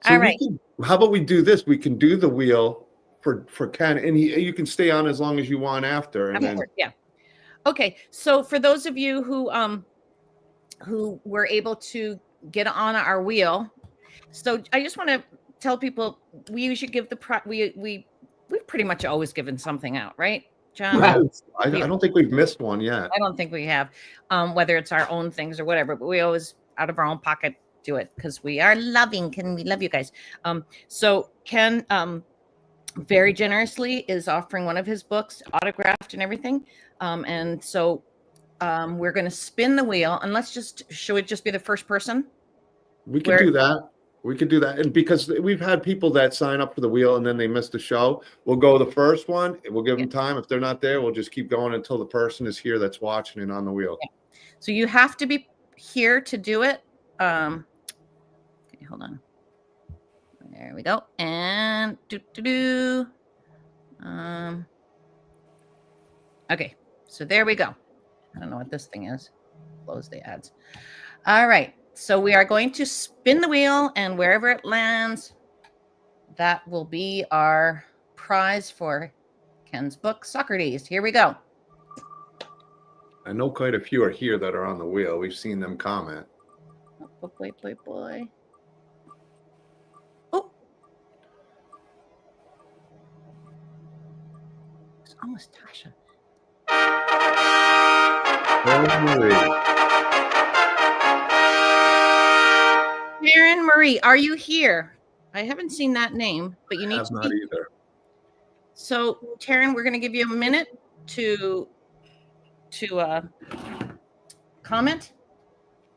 Speaker 1: So
Speaker 2: All right.
Speaker 1: how about we do this? We can do the wheel for Ken, and you can stay on as long as you want after. And then
Speaker 2: Yeah. Okay. So for those of you who were able to get on our wheel, so I just want to tell people we usually give we've pretty much always given something out, right, John?
Speaker 4: Right.
Speaker 1: I don't think we've missed one yet.
Speaker 2: I don't think we have, whether it's our own things or whatever, but we always out of our own pocket do it because we are loving. We love you guys. So Ken very generously is offering one of his books autographed and everything. And so we're going to spin the wheel, and should it just be the first person?
Speaker 1: We could do that. We could do that. And because we've had people that sign up for the wheel and then they miss the show, we'll go the first one. We'll give them time. If they're not there, we'll just keep going until the person is here that's watching and on the wheel.
Speaker 2: So you have to be here to do it. Okay, hold on. There we go. And okay, so there we go. I don't know what this thing is. Close the ads. All right. So we are going to spin the wheel, and wherever it lands, that will be our prize for Ken's book, Socrates. Here we go.
Speaker 1: I know quite a few are here that are on the wheel. We've seen them comment.
Speaker 2: Oh, boy. Oh. It's almost Tasha. Karen Marie, are you here? I haven't seen that name, but you need
Speaker 1: Have
Speaker 2: to
Speaker 1: not
Speaker 2: be.
Speaker 1: either.
Speaker 2: So, Taryn, we're going to give you a minute to comment.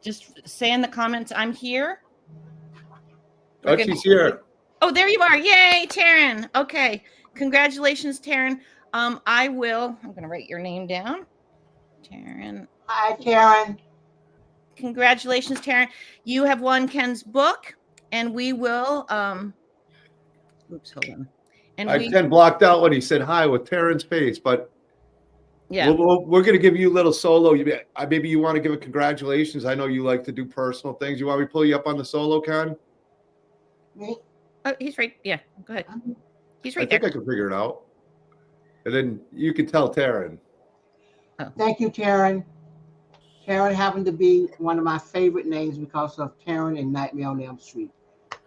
Speaker 2: Just say in the comments, "I'm here."
Speaker 1: Oh, she's here.
Speaker 2: Oh, there you are! Yay, Taryn. Okay, congratulations, Taryn. I'm going to write your name down. Taryn.
Speaker 4: Hi, Karen.
Speaker 2: Congratulations, Taryn. You have won Ken's book, and we will oops, hold on. And
Speaker 1: Ken blocked out when he said hi with Taryn's face, but
Speaker 2: yeah.
Speaker 1: we're going to give you a little solo. Maybe you want to give a congratulations. I know you like to do personal things. You want me to pull you up on the solo, Ken?
Speaker 4: Me?
Speaker 2: Oh, he's right. Yeah, go ahead. He's right
Speaker 1: I think
Speaker 2: there.
Speaker 1: I can figure it out. And then you can tell Taryn.
Speaker 4: Thank you, Taryn. Taryn happened to be one of my favorite names because of Taryn and Nightmare on Elm Street.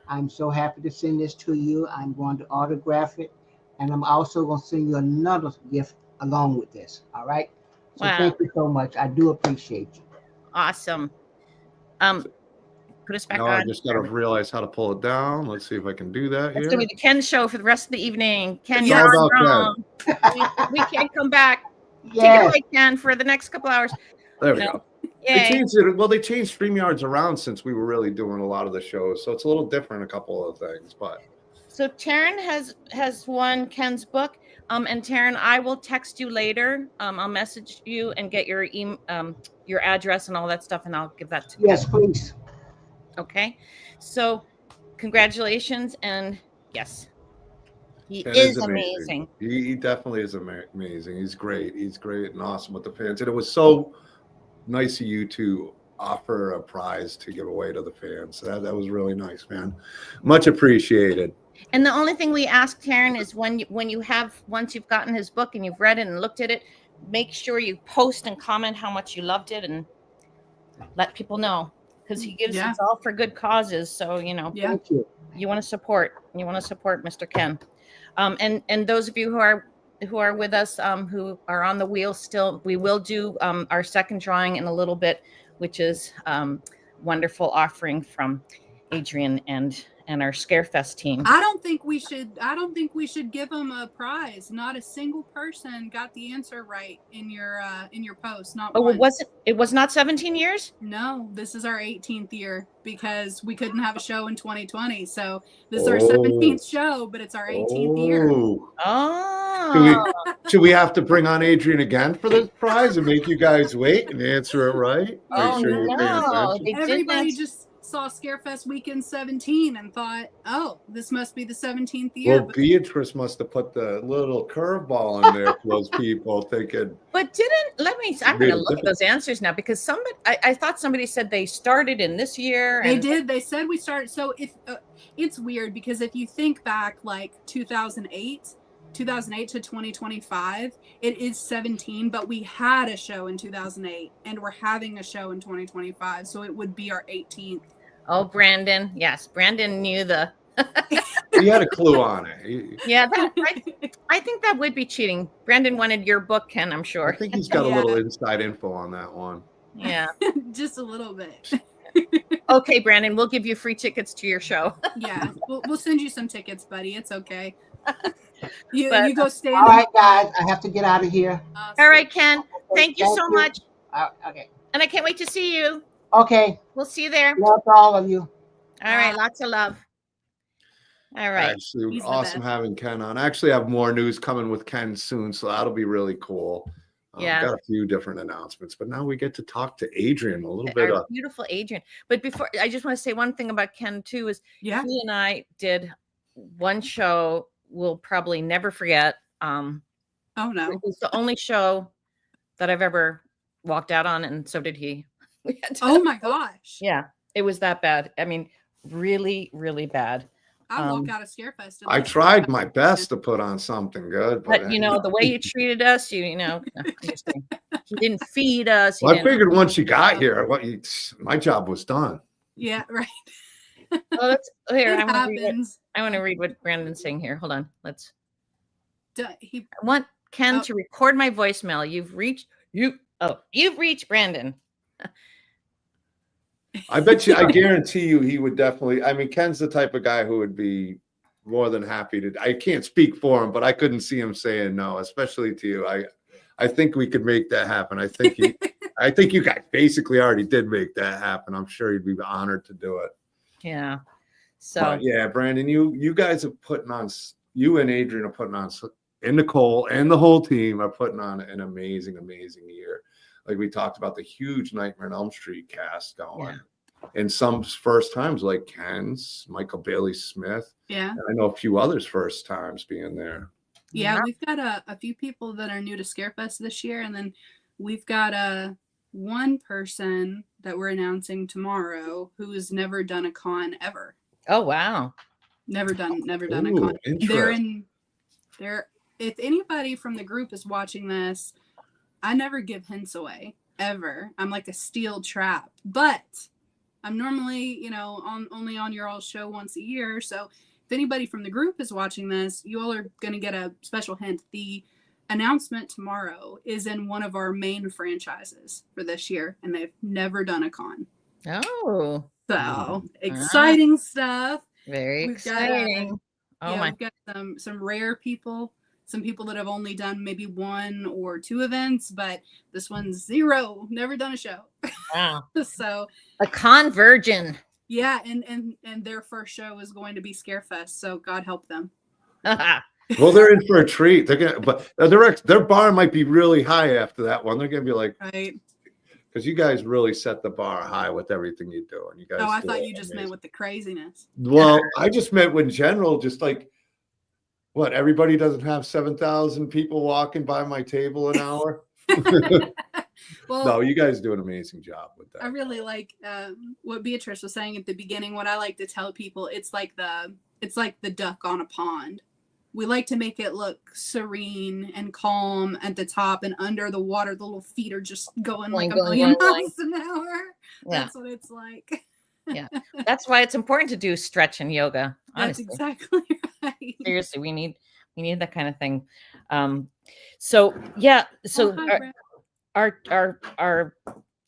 Speaker 4: I'm so happy to send this to you. I'm going to autograph it, and I'm also going to send you another gift along with this. All right? So
Speaker 2: Wow.
Speaker 4: Thank you so much. I do appreciate you.
Speaker 2: Awesome. Put us back
Speaker 1: No,
Speaker 2: on.
Speaker 1: I just got to realize how to pull it down. Let's see if I can do that
Speaker 2: It's
Speaker 1: here.
Speaker 2: gonna be the Ken show for the rest of the evening. Ken,
Speaker 1: It's
Speaker 2: you're
Speaker 1: all
Speaker 2: on
Speaker 1: about
Speaker 2: your own. We can't come back. Take it
Speaker 4: Yes.
Speaker 2: away, Ken, for the next couple hours.
Speaker 1: There we
Speaker 2: No.
Speaker 1: go.
Speaker 2: Yay.
Speaker 1: They changed it. Well, they changed StreamYards around since we were really doing a lot of the shows, so it's a little different. A couple of things, but
Speaker 2: So Taryn has won Ken's book. And Taryn, I will text you later. I'll message you and get your your address and all that stuff, and I'll give that to
Speaker 4: Yes,
Speaker 2: Ken.
Speaker 4: please.
Speaker 2: Okay. So congratulations, and yes, he
Speaker 1: Ken
Speaker 2: is amazing.
Speaker 1: He definitely is amazing. He's great. He's great and awesome with the fans. And it was so nice of you to offer a prize to give away to the fans. That was really nice, man. Much appreciated.
Speaker 2: And the only thing we ask Taryn is once you've gotten his book and you've read it and looked at it, make sure you post and comment how much you loved it and let people know, because he gives it's all for good causes. So
Speaker 4: Thank you.
Speaker 2: you want to support Mr. Ken. And those of you who are with us, who are on the wheel still, we will do our second drawing in a little bit, which is wonderful offering from Adrien and our ScareFest team.
Speaker 3: I don't think we should give them a prize. Not a single person got the answer right in your post. Not one.
Speaker 2: It was not 17 years?
Speaker 3: No, this is our 18th year because we couldn't have a show in 2020. So this is our 17th show, but it's our 18th year.
Speaker 2: Oh.
Speaker 1: Should we have to bring on Adrien again for this prize and make you guys wait and answer it right? Make sure you're paying attention.
Speaker 3: Everybody just saw ScareFest Weekend 17 and thought, oh, this must be the 17th year.
Speaker 1: Well, Beatrice must have put the little curveball in there for those people thinking.
Speaker 2: But I'm going to look at those answers now, because I thought somebody said they started in this year.
Speaker 3: They did. They said we started. So if it's weird, because if you think back like 2008 to 2025, it is 17, but we had a show in 2008 and we're having a show in 2025. So it would be our 18th.
Speaker 2: Oh, Brandon. Yes. Brandon knew
Speaker 1: He had a clue on it.
Speaker 2: Yeah, I think that would be cheating. Brandon wanted your book, Ken, I'm sure.
Speaker 1: I think he's got a little inside info on that one.
Speaker 2: Yeah.
Speaker 3: Just a little bit.
Speaker 2: Okay, Brandon, we'll give you free tickets to your show.
Speaker 3: Yeah, we'll send you some tickets, buddy. It's okay. You go stand.
Speaker 4: All right, guys, I have to get out of here.
Speaker 2: All right, Ken. Thank you so much.
Speaker 4: Okay.
Speaker 2: And I can't wait to see you.
Speaker 4: Okay.
Speaker 2: We'll see you there.
Speaker 4: Love to all of you.
Speaker 2: All right. Lots of love. All right.
Speaker 1: Actually, awesome having Ken on. I actually have more news coming with Ken soon, so that'll be really cool.
Speaker 2: Yeah.
Speaker 1: Got a few different announcements, but now we get to talk to Adrien a little bit.
Speaker 2: Our beautiful Adrien. But before, I just want to say one thing about Ken too, is he and I did one show we'll probably never forget.
Speaker 3: Oh no.
Speaker 2: It was the only show that I've ever walked out on, and so did he.
Speaker 3: Oh my gosh.
Speaker 2: Yeah, it was that bad. I mean, really, really bad.
Speaker 3: I walk out of ScareFest.
Speaker 1: I tried my best to put on something good,
Speaker 2: but the way you treated us, you didn't feed us.
Speaker 1: Well, I figured once you got here, my job was done.
Speaker 3: Yeah, right.
Speaker 2: Oh, here. I want to read what Brandon's saying here. Hold on. I want Ken to record my voicemail. You've reached Brandon.
Speaker 1: I guarantee you he would definitely. I mean, Ken's the type of guy who would be more than happy to. I can't speak for him, but I couldn't see him saying no, especially to you. I think we could make that happen. I think you guys basically already did make that happen. I'm sure he'd be honored to do it.
Speaker 2: Yeah. So
Speaker 1: but yeah, Brandon, you guys are putting on. You and Adrien are putting on, and Nicole and the whole team are putting on an amazing, amazing year. like we talked about the huge Nightmare on Elm Street cast going. And some first times like Ken's, Michael Bailey Smith.
Speaker 3: Yeah.
Speaker 1: And I know a few others first times being there.
Speaker 3: Yeah, we've got a few people that are new to ScareFest this year, and then we've got one person that we're announcing tomorrow who has never done a con ever.
Speaker 2: Oh wow.
Speaker 3: Never done a con.
Speaker 1: Interesting.
Speaker 3: If anybody from the group is watching this, I never give hints away ever. I'm like a steel trap, but I'm normally, only on your all show once a year. So if anybody from the group is watching this, you all are going to get a special hint. The announcement tomorrow is in one of our main franchises for this year, and they've never done a con.
Speaker 2: Oh.
Speaker 3: So exciting stuff.
Speaker 2: Very exciting.
Speaker 3: We've got some rare people, some people that have only done maybe 1 or 2 events, but this one's 0, never done a show.
Speaker 2: Wow.
Speaker 3: So
Speaker 2: a con virgin.
Speaker 3: Yeah, and their first show is going to be ScareFest, so God help them.
Speaker 1: Well, they're in for a treat. They're gonna, but their bar might be really high after that one. They're gonna be like,
Speaker 3: right,
Speaker 1: because you guys really set the bar high with everything you do, and you guys.
Speaker 3: Oh, I thought you just meant with the craziness.
Speaker 1: Well, I just meant in general, just like what everybody doesn't have 7,000 people walking by my table an hour.
Speaker 3: Well,
Speaker 1: no, you guys do an amazing job with that.
Speaker 3: I really like what Beatrice was saying at the beginning. What I like to tell people, it's like the duck on a pond. We like to make it look serene and calm at the top, and under the water, the little feet are just going like a million miles an hour.
Speaker 2: Yeah.
Speaker 3: That's what it's like.
Speaker 2: Yeah, that's why it's important to do stretch and yoga. Honestly.
Speaker 3: That's exactly right.
Speaker 2: Seriously, we need that kind of thing. So our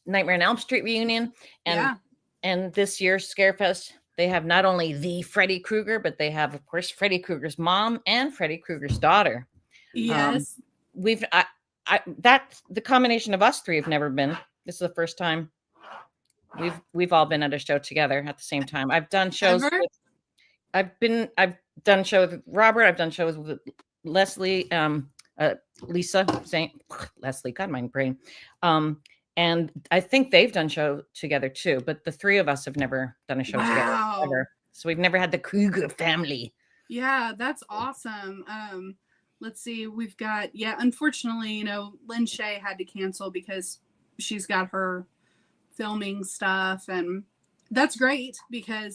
Speaker 2: Nightmare on Elm Street reunion and this year's ScareFest, they have not only the Freddy Krueger, but they have, of course, Freddy Krueger's mom and Freddy Krueger's daughter.
Speaker 3: Yes.
Speaker 2: The combination of us 3 have never been. This is the first time we've all been at a show together at the same time. I've done shows. I've done shows with Robert. I've done shows with Leslie, Lisa, Leslie, God, my brain. And I think they've done show together too, but the 3 of us have never done a show together ever. So we've never had the Krueger family.
Speaker 3: Yeah, that's awesome. Let's see, we've got, unfortunately, Lynn Shay had to cancel because she's got her filming stuff, and that's great because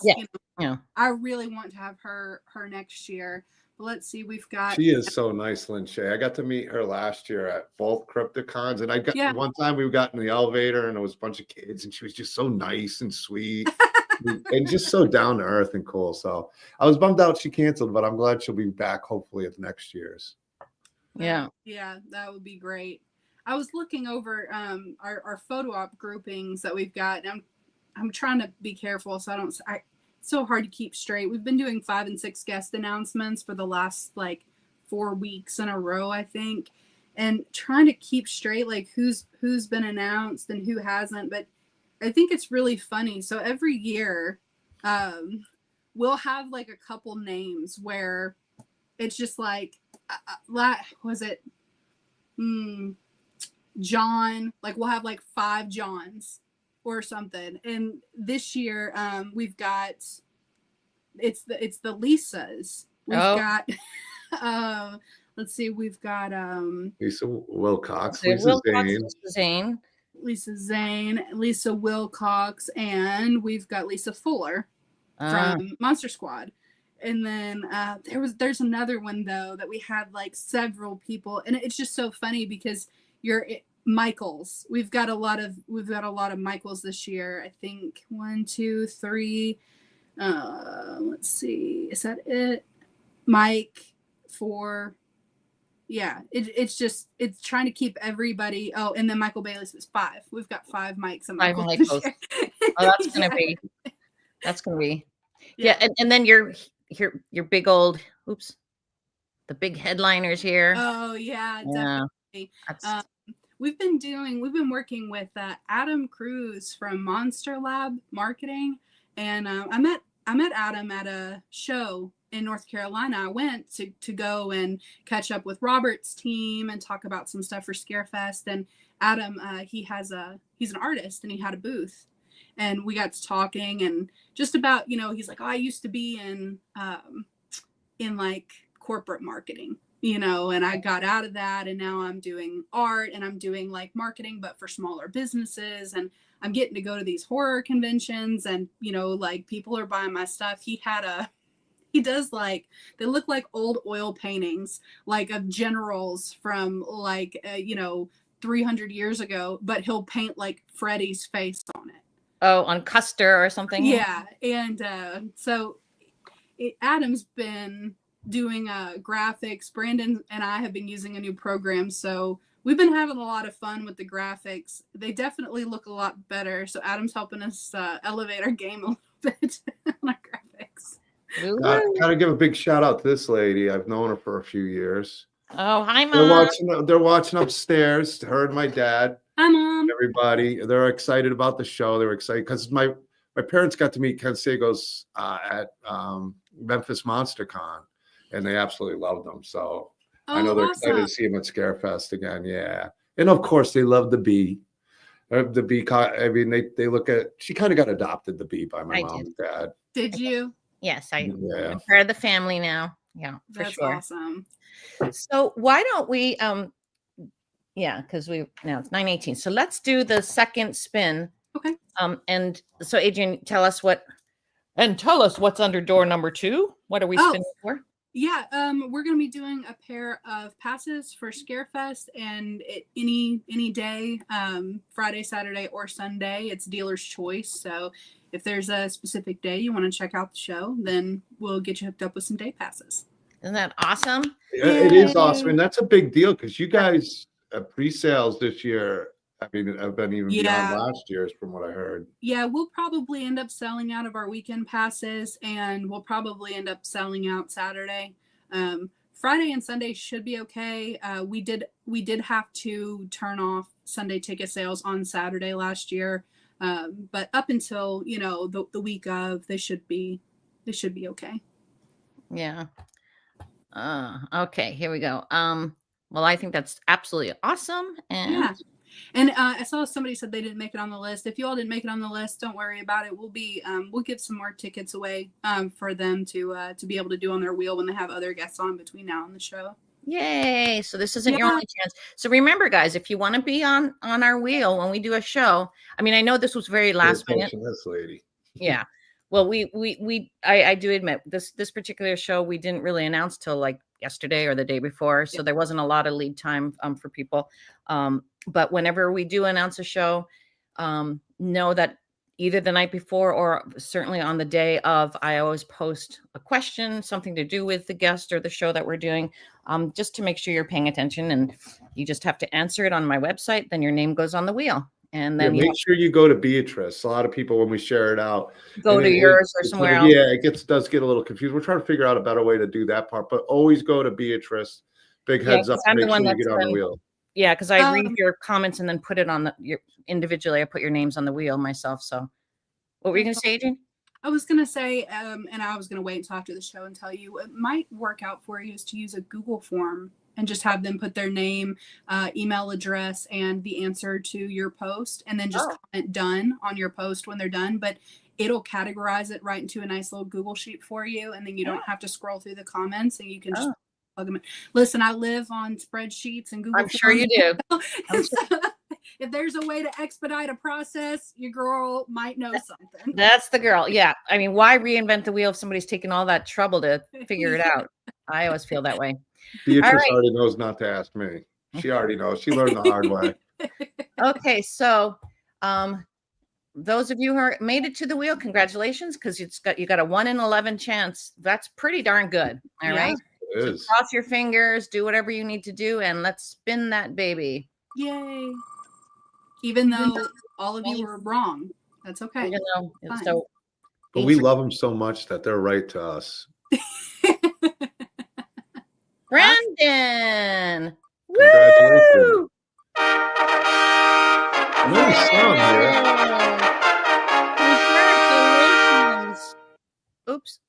Speaker 3: I really want to have her next year. But let's see, we've got.
Speaker 1: She is so nice, Lynn Shay. I got to meet her last year at both Crypticons, and I got one time we got in the elevator, and it was a bunch of kids, and she was just so nice and sweet, and just so down to earth and cool. So I was bummed out she canceled, but I'm glad she'll be back hopefully at the next year's.
Speaker 3: Yeah, that would be great. I was looking over our photo op groupings that we've got, and I'm trying to be careful so it's so hard to keep straight. We've been doing 5 and 6 guest announcements for the last 4 weeks in a row, I think, and trying to keep straight who's been announced and who hasn't. But I think it's really funny. So every year, we'll have a couple names where it's just was it? John, we'll have 5 Johns or something. And this year we've got it's the Lisas. We've got let's see, we've got
Speaker 1: Lisa Wilcox,
Speaker 2: Lisa
Speaker 3: Zane, Lisa Wilcox, and we've got Lisa Fuller from Monster Squad. And then there's another one though that we had several people, and it's just so funny because Michaels. We've got a lot of Michaels this year. I think 1, 2, 3. Let's see. Is that it? Mike, 4. Yeah. It's trying to keep everybody. Oh, and then Michael Bailey's is 5. We've got 5 Mikes and Michaels.
Speaker 2: Oh, that's gonna be. Yeah. And then your big old the big headliners here.
Speaker 3: Oh yeah, definitely. We've been working with Adam Cruz from Monster Lab Marketing, and I met Adam at a show in North Carolina, I went to go and catch up with Robert's team and talk about some stuff for ScareFest. And Adam, he's an artist, and he had a booth, and we got to talking and just about, he's like, oh, I used to be in like corporate marketing, and I got out of that, and now I'm doing art, and I'm doing like marketing, but for smaller businesses, and I'm getting to go to these horror conventions, and like people are buying my stuff. He does like, they look like old oil paintings, like of generals from like 300 years ago, but he'll paint like Freddy's face on it.
Speaker 2: Oh, on Custer or something.
Speaker 3: Yeah, and so Adam's been doing graphics. Brandon and I have been using a new program, so we've been having a lot of fun with the graphics. They definitely look a lot better, so Adam's helping us elevate our game a little bit on our graphics.
Speaker 1: Gotta give a big shout out to this lady. I've known her for a few years.
Speaker 2: Oh, hi, Mom.
Speaker 1: They're watching upstairs. Her and my dad.
Speaker 3: Hi, Mom.
Speaker 1: Everybody, they're excited about the show. They were excited because my parents got to meet Ken Sagoes at Memphis Monster Con, and they absolutely loved him. So I know they're excited to see him at ScareFest again. Yeah, and of course they love the bee. The bee. I mean, they look at. She kind of got adopted, the bee, by my mom and dad.
Speaker 3: Did you?
Speaker 2: Yes, I'm part of the family now. Yeah, for
Speaker 3: That's
Speaker 2: sure.
Speaker 3: Awesome.
Speaker 2: So why don't we because now it's 9:18. So let's do the second spin.
Speaker 3: Okay.
Speaker 2: And so Adrienne, tell us what's under door number 2. What are we spinning for?
Speaker 3: Yeah, we're gonna be doing a pair of passes for ScareFest, and any day, Friday, Saturday, or Sunday. It's dealer's choice. So if there's a specific day you want to check out the show, then we'll get you hooked up with some day passes.
Speaker 2: Isn't that awesome?
Speaker 1: Yeah, it is awesome, and that's a big deal because you guys pre-sales this year. I mean, I've been even beyond last year's, from what I heard.
Speaker 3: Yeah, we'll probably end up selling out of our weekend passes, and we'll probably end up selling out Saturday. Friday and Sunday should be okay. We did have to turn off Sunday ticket sales on Saturday last year, but up until the week of, they should be okay.
Speaker 2: Yeah. Okay, here we go. Well, I think that's absolutely awesome. And
Speaker 3: yeah. And I saw somebody said they didn't make it on the list. If you all didn't make it on the list, don't worry about it. We'll give some more tickets away for them to be able to do on their wheel when they have other guests on between now and the show.
Speaker 2: Yay. So this isn't your only chance. So remember, guys, if you want to be on our wheel when we do a show, I mean, I know this was very last minute.
Speaker 1: This lady.
Speaker 2: Yeah. Well, I do admit this particular show we didn't really announce till like yesterday or the day before, so there wasn't a lot of lead time for people. But whenever we do announce a show, know that either the night before or certainly on the day of, I always post a question, something to do with the guest or the show that we're doing, just to make sure you're paying attention. And you just have to answer it on my website. Then your name goes on the wheel. And then
Speaker 1: make sure you go to Beatrice. A lot of people, when we share it out,
Speaker 2: go to yours or somewhere else.
Speaker 1: Yeah, it does get a little confused. We're trying to figure out a better way to do that part, but always go to Beatrice. Big heads up.
Speaker 2: I'm
Speaker 1: make
Speaker 2: the one
Speaker 1: sure you
Speaker 2: that's
Speaker 1: get on the wheel.
Speaker 2: Yeah, because I read your comments and then put it on your individually. I put your names on the wheel myself. So, what were you going to say, Adrienne?
Speaker 3: I was going to say, and I was going to wait until after the show and tell you, it might work out for you is to use a Google form and just have them put their name, email address, and the answer to your post, and then just comment done on your post when they're done. But it'll categorize it right into a nice little Google sheet for you, and then you don't have to scroll through the comments, and you can just plug them in. Listen, I live on spreadsheets and Google.
Speaker 2: I'm sure you do.
Speaker 3: If there's a way to expedite a process, your girl might know something.
Speaker 2: That's the girl. Yeah. I mean, why reinvent the wheel if somebody's taken all that trouble to figure it out? I always feel that way.
Speaker 1: Beatrice already knows not to ask me. She already knows. She learned the hard way.
Speaker 2: Okay. So those of you who made it to the wheel, congratulations, because you got a 1 in 11 chance. That's pretty darn good. All right.
Speaker 1: It is.
Speaker 2: So cross your fingers, do whatever you need to do, and let's spin that baby.
Speaker 3: Yay. Even though all of you were wrong. That's okay.
Speaker 2: Even though it's
Speaker 1: but we love them so much that they're right to us.
Speaker 2: Brandon.
Speaker 1: Congratulations.
Speaker 2: Woo!
Speaker 1: Nice song here.
Speaker 2: Congratulations. Oops.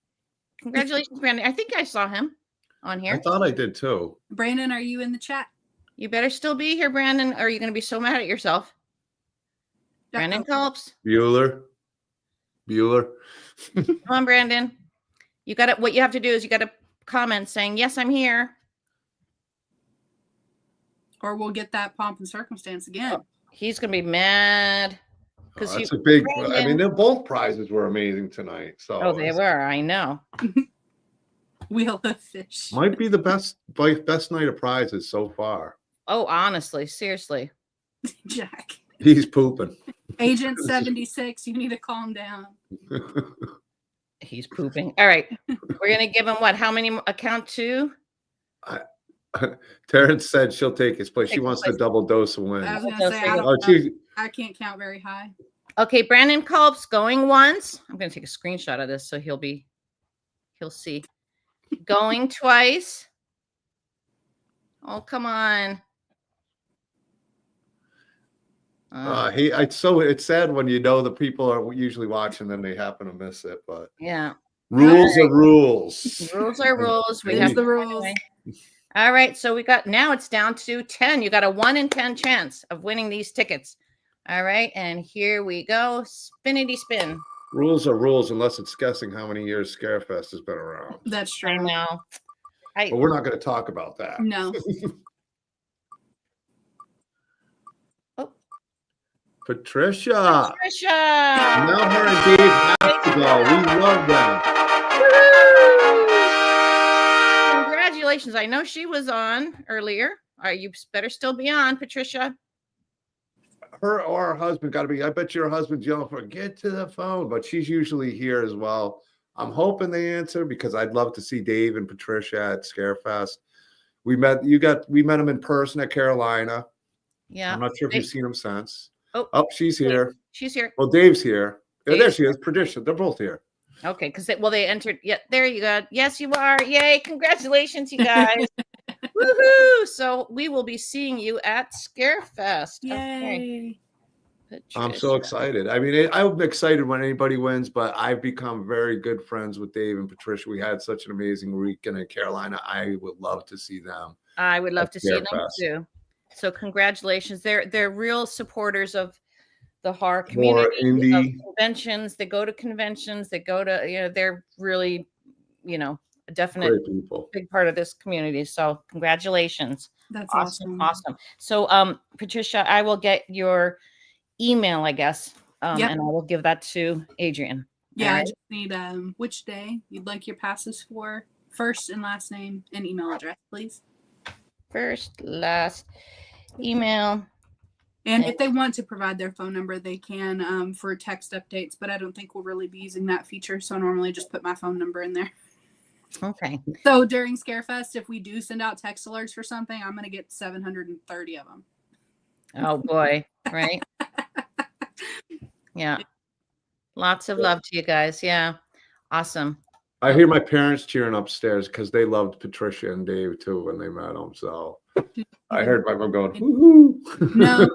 Speaker 2: Congratulations, Brandon. saw him on
Speaker 1: I
Speaker 2: here.
Speaker 1: thought I did too.
Speaker 3: Brandon, are you in the chat?
Speaker 2: You better still be here, Brandon. Or are you going to be so mad at yourself? Brandon Culps.
Speaker 1: Bueller.
Speaker 2: Come on, Brandon. You got it. What you have to do is you got to comment saying, yes, I'm here.
Speaker 3: Or we'll get that pomp and circumstance again.
Speaker 2: He's going to be mad.
Speaker 1: Oh, that's a big, I mean, both prizes were amazing tonight. So
Speaker 2: Oh, they were. I know.
Speaker 3: Wheel of Fish.
Speaker 1: Might be the best night of prizes so far.
Speaker 2: Oh, honestly, seriously.
Speaker 3: Jack.
Speaker 1: He's pooping.
Speaker 3: Agent 76, you need to calm down.
Speaker 2: He's pooping. All right. We're going to give him what? How many? Account 2?
Speaker 1: Terrence said she'll take his place. She wants the double dose of wins.
Speaker 3: I was going to say, I can't count very high.
Speaker 2: Okay, Brandon Culps going once. I'm going to take a screenshot of this so he'll see. Going twice. Oh, come on.
Speaker 1: It's sad when you know the people are usually watching and they happen to miss it, but
Speaker 2: yeah.
Speaker 1: Rules are rules.
Speaker 2: Rules are rules. We
Speaker 3: Here's
Speaker 2: have
Speaker 3: the rules.
Speaker 2: All right, so now it's down to 10. You got a 1 in 10 chance of winning these tickets. All right, and here we go. Spinity spin.
Speaker 1: Rules are rules unless it's guessing how many years ScareFest has been around.
Speaker 3: That's true.
Speaker 2: I know.
Speaker 1: But we're not going to talk about that.
Speaker 3: No.
Speaker 1: Patricia.
Speaker 2: Patricia.
Speaker 1: Now her and Dave have to go. We love them.
Speaker 2: Congratulations. I know she was on earlier. You better still be on, Patricia.
Speaker 1: Her or her husband got to be. I bet your husband's yelling for get to the phone, but she's usually here as well. I'm hoping they answer because I'd love to see Dave and Patricia at ScareFest. We met them in person at Carolina.
Speaker 2: Yeah.
Speaker 1: I'm not sure if you've seen them since.
Speaker 2: Oh,
Speaker 1: she's here.
Speaker 2: She's here.
Speaker 1: Well, Dave's here. There she is. Patricia. They're both here.
Speaker 2: Okay, because they entered. Yeah, there you go. Yes, you are. Yay! Congratulations, you guys. Woohoo! So we will be seeing you at ScareFest.
Speaker 3: Yay!
Speaker 2: Okay.
Speaker 1: I'm so excited. I mean, I'm excited when anybody wins, but I've become very good friends with Dave and Patricia. We had such an amazing weekend in Carolina. I would love to see them.
Speaker 2: I would love to see them
Speaker 1: ScareFest.
Speaker 2: too. So congratulations. They're real supporters of the horror community, of conventions. They go to conventions. They go to, they're really, a definite big part of this community. So congratulations.
Speaker 3: That's awesome.
Speaker 2: Awesome. So, Patricia, I will get your email, I guess, and I will give that to Adrien.
Speaker 3: Yeah, I just need which day you'd like your passes for, first and last name and email address, please.
Speaker 2: First, last, email.
Speaker 3: And if they want to provide their phone number, they can for text updates, but I don't think we'll really be using that feature. So I normally just put my phone number in there.
Speaker 2: Okay.
Speaker 3: So during ScareFest, if we do send out text alerts for something, I'm going to get 730 of them.
Speaker 2: Oh, boy. Right? Yeah. Lots of love to you guys. Yeah. Awesome.
Speaker 1: I hear my parents cheering upstairs because they loved Patricia and Dave too when they met them. So I heard my mom going, woohoo.
Speaker 3: No,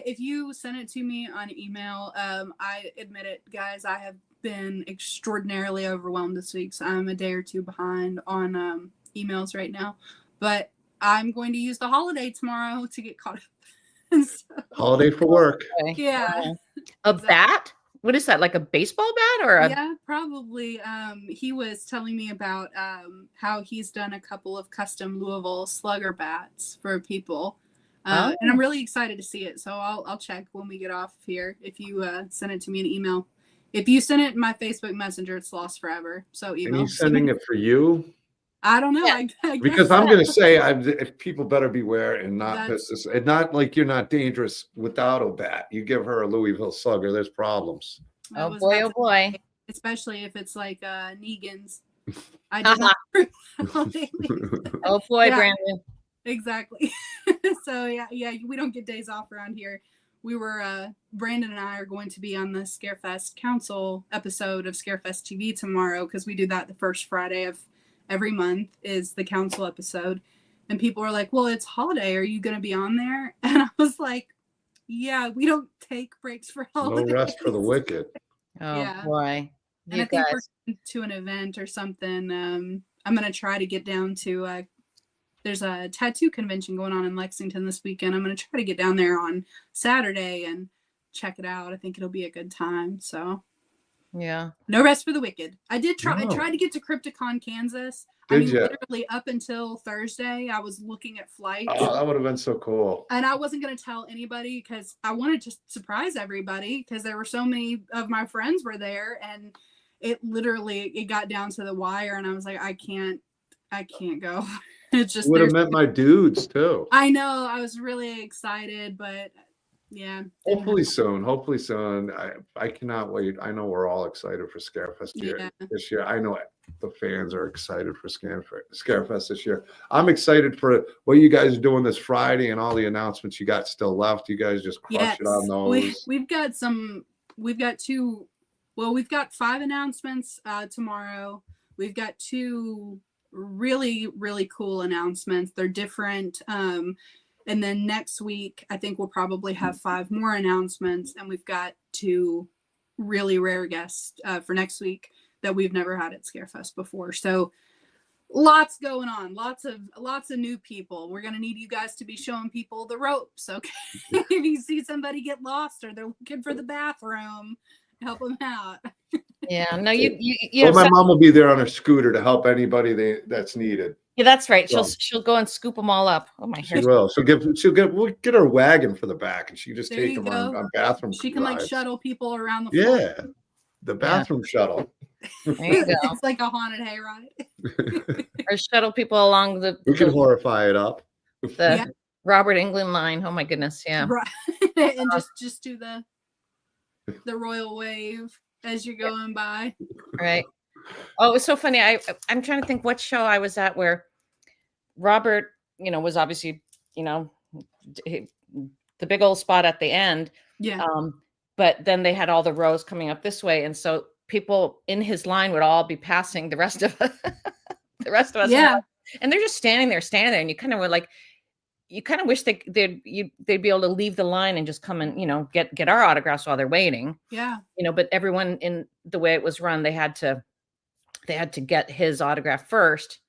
Speaker 3: if you send it to me on email, I admit it, guys, I have been extraordinarily overwhelmed this week. So I'm a day or two behind on emails right now, but I'm going to use the holiday tomorrow to get caught up. So,
Speaker 1: holiday for work.
Speaker 3: Yeah.
Speaker 2: A bat? What is that? Like a baseball bat or
Speaker 3: Yeah, probably. He was telling me about how he's done a couple of custom Louisville slugger bats for people. And I'm really excited to see it. So I'll check when we get off here. If you send it to me in email. If you send it in my Facebook Messenger, it's lost forever. So email.
Speaker 1: And he's sending it for you?
Speaker 3: I don't know.
Speaker 2: Yeah.
Speaker 3: I
Speaker 1: because I'm going to say, if people better beware and not
Speaker 3: That's-
Speaker 1: piss this. And not like you're not dangerous without a bat. You give her a Louisville slugger, there's problems.
Speaker 2: Oh boy, oh boy.
Speaker 3: Especially if it's like Negan's. I did not.
Speaker 2: Oh boy,
Speaker 3: Yeah.
Speaker 2: Brandon.
Speaker 3: Exactly. So yeah, we don't get days off around here. We were Brandon and I are going to be on the ScareFest Council episode of ScareFest TV tomorrow because we do that the first Friday of every month is the council episode. And people are like, well, it's holiday. Are you going to be on there? And I was like, yeah, we don't take breaks for holidays.
Speaker 1: No rest for the wicked.
Speaker 2: Oh
Speaker 3: Yeah.
Speaker 2: boy.
Speaker 3: And I think we're going to an event or something I'm going to try to get down to, there's a tattoo convention going on in Lexington this weekend. I'm going to try to get down there on Saturday and check it out. I think it'll be a good time. So
Speaker 2: Yeah.
Speaker 3: no rest for the wicked. I did try.
Speaker 1: No.
Speaker 3: I tried to get to Crypticon, Kansas.
Speaker 1: Did ya?
Speaker 3: Literally up until Thursday, I was looking at flights.
Speaker 1: Oh, that would have been so cool.
Speaker 3: And I wasn't going to tell anybody because I wanted to surprise everybody because there were so many of my friends were there, and it got down to the wire, and I was like, I can't go. It's just
Speaker 1: Would have met my dudes too.
Speaker 3: I know. I was really excited, but yeah.
Speaker 1: Hopefully soon. I cannot wait. I know we're all excited for ScareFest this year. I know the fans are excited for ScareFest this year. I'm excited for what you guys are doing this Friday and all the announcements you got still left. You guys just crush it on those.
Speaker 3: We've got 5 announcements tomorrow. We've got 2 really, really cool announcements. They're different. And then next week, I think we'll probably have 5 more announcemements. And we've got 2 really rare guests for next week that we've never had at ScareFest before. So lots going on, lots of new people. We're going to need you guys to be showing people the ropes. Okay. If you see somebody get lost or they're looking for the bathroom, help them out.
Speaker 2: Yeah. No, you
Speaker 1: well, my mom will be there on a scooter to help anybody that's needed.
Speaker 2: Yeah, that's right. She'll go and scoop them all up. Oh my hair.
Speaker 1: She will. We'll get her wagon for the back, and she just take them on bathroom.
Speaker 3: She can
Speaker 1: rides.
Speaker 3: like shuttle people around the floor.
Speaker 1: Yeah, the bathroom shuttle.
Speaker 2: There you go.
Speaker 3: It's like a haunted hayride.
Speaker 2: Or shuttle people along
Speaker 1: We can horrify it up.
Speaker 2: The Robert England line. Oh my goodness, yeah.
Speaker 3: Right. And just do the royal wave as you're going by.
Speaker 2: Right. Oh, it was so funny. I'm trying to think what show I was at where Robert, was obviously, the big old spot at the end.
Speaker 3: Yeah.
Speaker 2: But then they had all the rows coming up this way, and so people in his line would all be passing the rest of us.
Speaker 3: Yeah.
Speaker 2: And they're just standing there, and you kind of were like, you kind of wish they'd be able to leave the line and just come and get our autographs while they're waiting.
Speaker 3: Yeah.
Speaker 2: But everyone in the way it was run, they had to get his autograph first.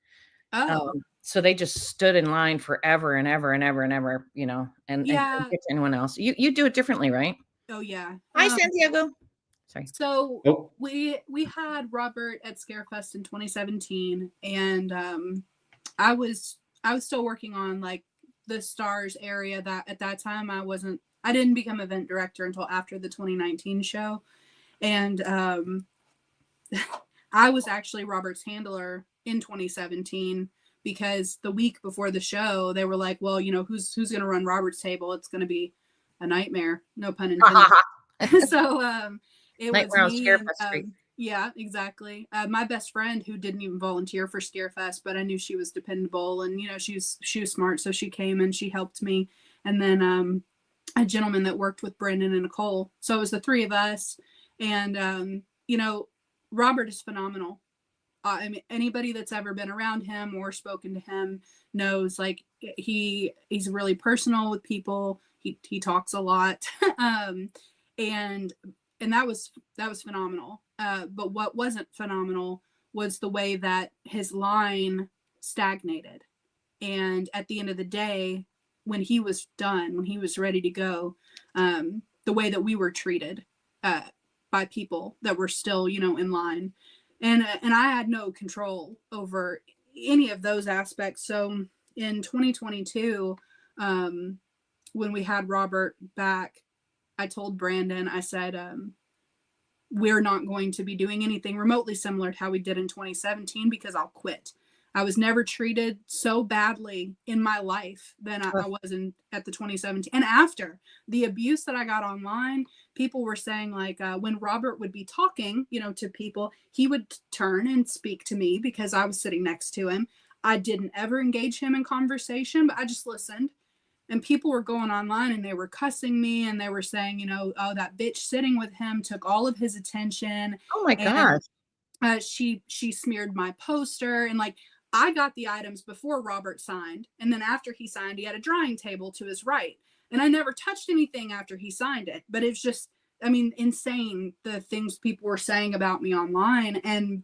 Speaker 3: Oh.
Speaker 2: So they just stood in line forever and ever and ever and ever, and get to anyone else. You do it differently, right?
Speaker 3: Oh yeah.
Speaker 2: Hi, Santiago. Sorry.
Speaker 3: So we had Robert at ScareFest in 2017, and I was still working on like the stars area. That at that time I didn't become event director until after the 2019 show, and I was actually Robert's handler in 2017 because the week before the show they were like, well, who's going to run Robert's table? It's going to be a nightmare, no pun intended. So it
Speaker 2: nightmare
Speaker 3: was me.
Speaker 2: ScareFest
Speaker 3: Yeah, exactly. My best friend, who didn't even volunteer for ScareFest, but I knew she was dependable, and she was smart, so she came and she helped me. And then a gentleman that worked with Brendan and Nicole. So it was the 3 of us, and Robert is phenomenal. I mean, anybody that's ever been around him or spoken to him knows like he's really personal with people. He talks a lot, and that was phenomenal. But what wasn't phenomenal was the way that his line stagnated. And at the end of the day, when he was done, when he was ready to go, the way that we were treated by people that were still, in line. And I had no control over any of those aspects. So in 2022, when we had Robert back, I told Brandon, I said, we're not going to be doing anything remotely similar to how we did in 2017 because I'll quit. I was never treated so badly in my life than I was at the 2017. And after the abuse that I got online, people were saying like when Robert would be talking, to people, he would turn and speak to me because I was sitting next to him. I didn't ever engage him in conversation, but I just listened. And people were going online and they were cussing me and they were saying, oh, that bitch sitting with him took all of his attention.
Speaker 2: Oh my gosh.
Speaker 3: She smeared my poster, and like I got the items before Robert signed. And then after he signed, he had a drawing table to his right. And I never touched anything after he signed it. But it's just, insane the things people were saying about me online. And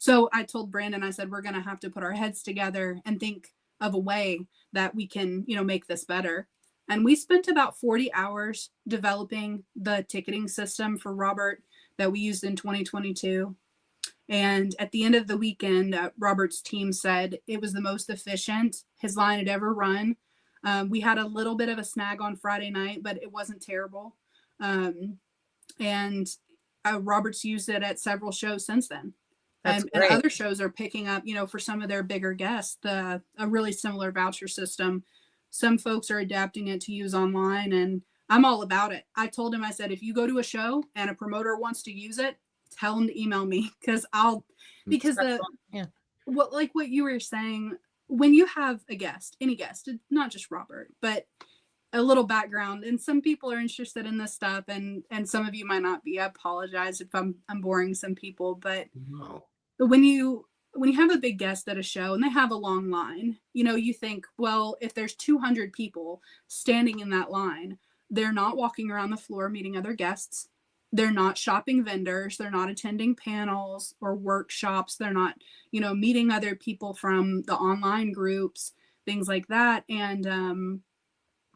Speaker 3: So I told Brandon, I said, we're going to have to put our heads together and think of a way that we can, make this better. And we spent about 40 hours developing the ticketing system for Robert that we used in 2022. And at the end of the weekend, Robert's team said it was the most efficient his line had ever run. We had a little bit of a snag on Friday night, but it wasn't terrible. And Robert's used it at several shows since then. And other shows are picking up, for some of their bigger guests, a really similar voucher system. Some folks are adapting it to use online, and I'm all about it. I told him, I said, if you go to a show and a promoter wants to use it, tell him to email me because what you were saying, when you have a guest, any guest, not just Robert, but a little background, and some people are interested in this stuff, and some of you might not be. I apologize if I'm boring some people, but
Speaker 1: No.
Speaker 3: when you have a big guest at a show and they have a long line, you think, well, if there's 200 people standing in that line, they're not walking around the floor meeting other guests. They're not shopping vendors. They're not attending panels or workshops. They're not, meeting other people from the online groups, things like that. And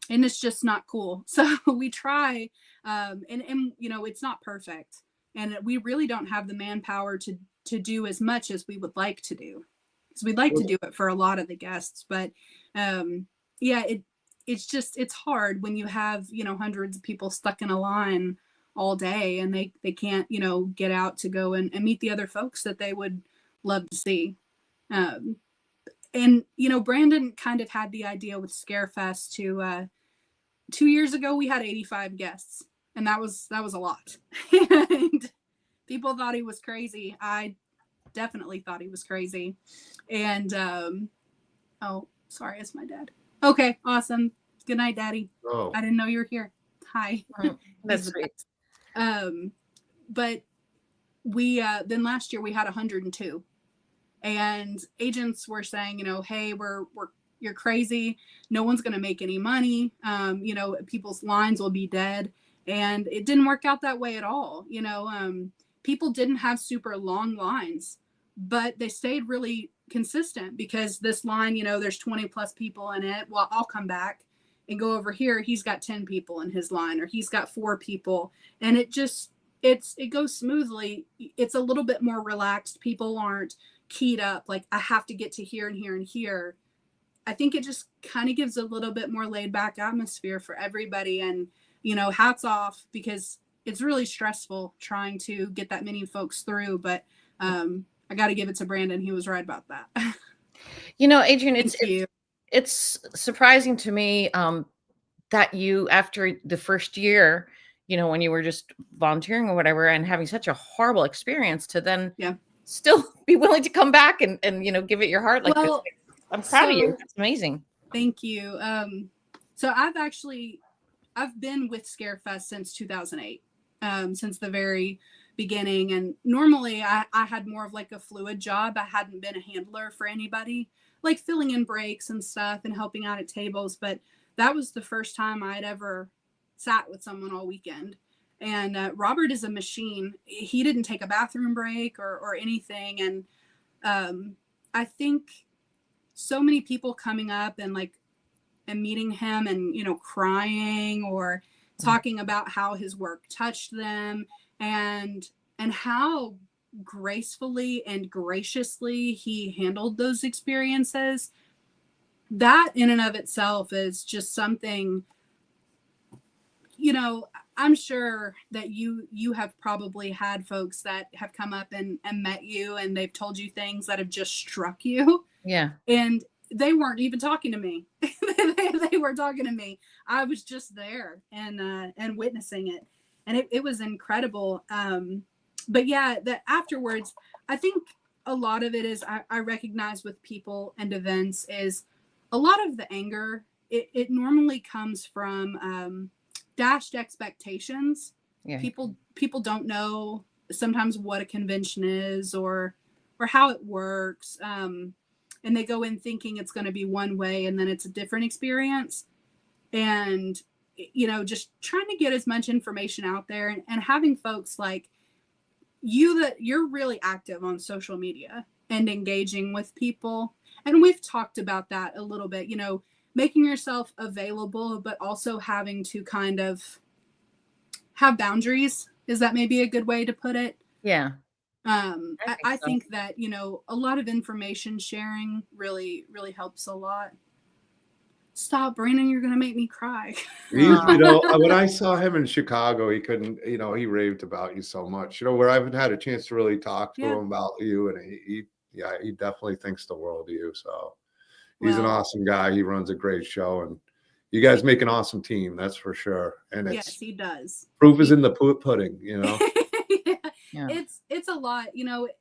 Speaker 3: it's just not cool. So we try, and it's not perfect. And we really don't have the manpower to do as much as we would like to do. Because we'd like to do it for a lot of the guests. But it's hard when you have, hundreds of people stuck in a line all day and they can't, get out to go and meet the other folks that they would love to see. And Brandon kind of had the idea with ScareFest to 2 years ago, we had 85 guests, and that was a lot. And people thought he was crazy. I definitely thought he was crazy. And, oh, sorry, it's my dad. Okay, awesome. Good night, Daddy.
Speaker 1: Oh.
Speaker 3: I didn't know you were here. Hi.
Speaker 2: That's sweet.
Speaker 3: But we, then last year we had 102, and agents were saying, hey, you're crazy. No one's going to make any money. People's lines will be dead. And it didn't work out that way at all. People didn't have super long lines, but they stayed really consistent because this line, there's 20 plus people in it. Well, I'll come back and go over here. He's got 10 people in his line, or he's got 4 people. And it goes smoothly. It's a little bit more relaxed. People aren't keyed up. Like, I have to get to here and here and here. I think it just kind of gives a little bit more laid back atmosphere for everybody. And, hats off, because it's really stressful trying to get that many folks through. But I got to give it to Brandon. He was right about that.
Speaker 2: Adrienne, it's surprising to me that you, after the first year, when you were just volunteering or whatever and having such a horrible experience, to then still be willing to come back and give it your heart like this. I'm proud of you. It's amazing.
Speaker 3: Thank you. So I've been with ScareFest since 2008, since the very beginning. And normally I had more of like a fluid job. I hadn't been a handler for anybody, like filling in breaks and stuff and helping out at tables. But that was the first time I'd ever sat with someone all weekend. And Robert is a machine. He didn't take a bathroom break or anything. And I think so many people coming up and meeting him and, crying or talking about how his work touched them and how gracefully and graciously he handled those experiences. That in and of itself is just something, I'm sure that you have probably had folks that have come up and met you and they've told you things that have just struck you.
Speaker 2: Yeah.
Speaker 3: And they weren't even talking to me. They were talking to me. I was just there and witnessing it. And it was incredible. But yeah, that afterwards, I think a lot of it is I recognize with people and events is a lot of the anger. It normally comes from dashed expectations.
Speaker 2: Yeah.
Speaker 3: People don't know sometimes what a convention is or how it works. And they go in thinking it's going to be one way and then it's a different experience. And, just trying to get as much information out there and having folks you're really active on social media and engaging with people. And we've talked about that a little bit, making yourself available, but also having to kind of have boundaries. Is that maybe a good way to put it?
Speaker 2: Yeah.
Speaker 3: I think that, a lot of information sharing really, really helps a lot. Stop, Brandon, you're going to make me cry.
Speaker 1: When I saw him in Chicago, he couldn't, he raved about you so much, where I haven't had a chance to really talk to him about you. And he definitely thinks the world of you. So he's an awesome guy. He runs a great show, and you guys make an awesome team. That's for sure. And
Speaker 3: yes, he does.
Speaker 1: Proof is in the pudding,
Speaker 3: Yeah. It's a lot,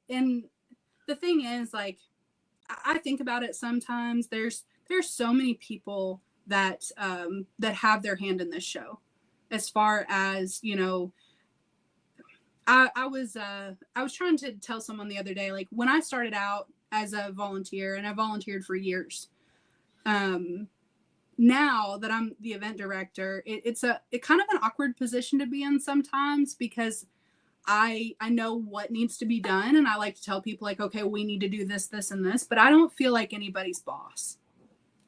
Speaker 3: and the thing is, like, I think about it sometimes. There's so many people that have their hand in this show. As far as, I was trying to tell someone the other day, like, when I started out as a volunteer, and I volunteered for years, now that I'm the event director, it's kind of an awkward position to be in sometimes, because I know what needs to be done, and I like to tell people, like, okay, we need to do this, this, and this, but I don't feel like anybody's boss,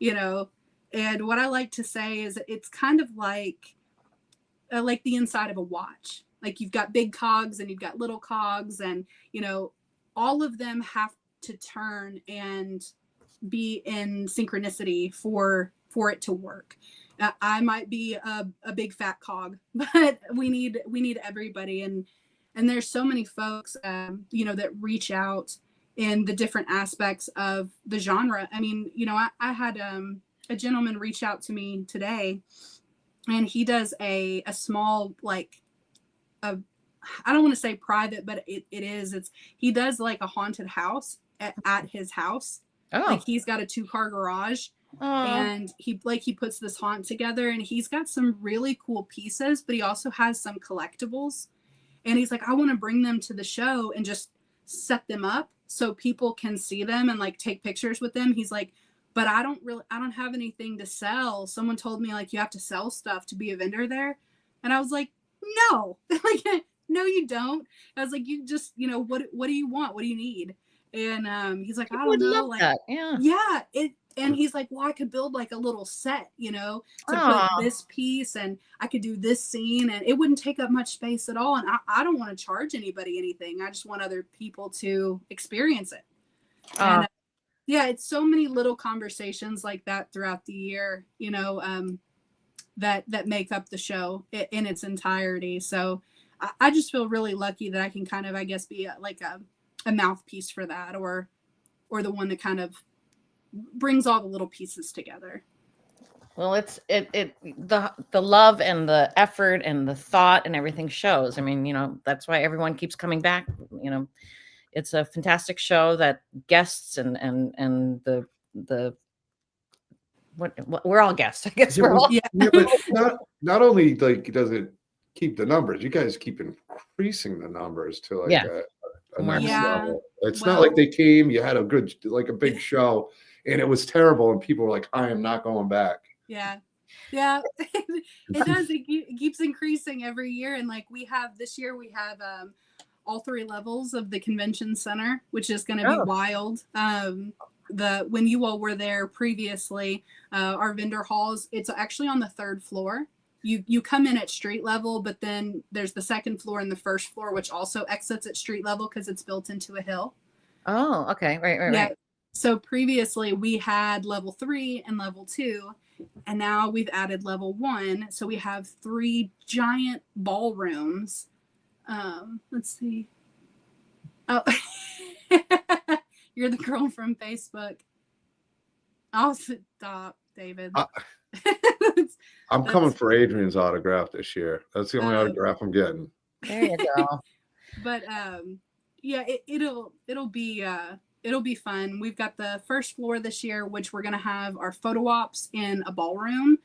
Speaker 3: and what I like to say is it's kind of like the inside of a watch. Like, you've got big cogs and you've got little cogs, and all of them have to turn and be in synchronicity for it to work. I might be a big fat cog, but we need everybody. And there's so many folks, that reach out in the different aspects of the genre. I mean, I had a gentleman reach out to me today, and he does a small, like, I don't want to say private, but he does like a haunted house at his house. Oh. Like, he's got a 2-car garage. And he puts this haunt together, and he's got some really cool pieces, but he also has some collectibles. And he's like, I want to bring them to the show and just set them up so people can see them and, like, take pictures with them. He's like, but I don't have anything to sell. Someone told me, like, you have to sell stuff to be a vendor there. And I was like, no, like, no, you don't. I was like, you just, what do you want? What do you need? And he's like, I don't know. Like, that. Yeah. And he's like, well, I could build like a little set, to put this piece, and I could do this scene, and it wouldn't take up much space at all. And I don't want to charge anybody anything. I just want other people to experience it. And it's so many little conversations like that throughout the year, that make up the show in its entirety. So I just feel really lucky that I can kind of, I guess, be a mouthpiece for that, or the one that kind of brings all the little pieces together.
Speaker 2: Well, the love and the effort and the thought and everything shows. I mean, that's why everyone keeps coming back. It's a fantastic show that guests and the what we're all guests. I guess we're all.
Speaker 1: Yeah, but not only like does it keep the numbers, you guys keep increasing the numbers to like a next level. It's not like they came, you had a big show, and it was terrible, and people were like, I am not going back.
Speaker 3: Yeah. It does. It keeps increasing every year. And like this year we have all 3 levels of the convention center, which is going to be wild. When you all were there previously, our vendor halls, it's actually on the 3rd floor. You come in at street level, but then there's the 2nd floor and the 1st floor, which also exits at street level because it's built into a hill.
Speaker 2: Oh, okay. Right.
Speaker 3: So previously we had level 3 and level 2, and now we've added level 1. So we have 3 giant ballrooms. Let's see. Oh, you're the girl from Facebook. I'll stop, David.
Speaker 1: I'm coming for Adrienne's autograph this year. That's the only autograph I'm getting.
Speaker 2: There you go.
Speaker 3: But it'll be fun. We've got the 1st floor this year, which we're going to have our photo ops in a ballroom.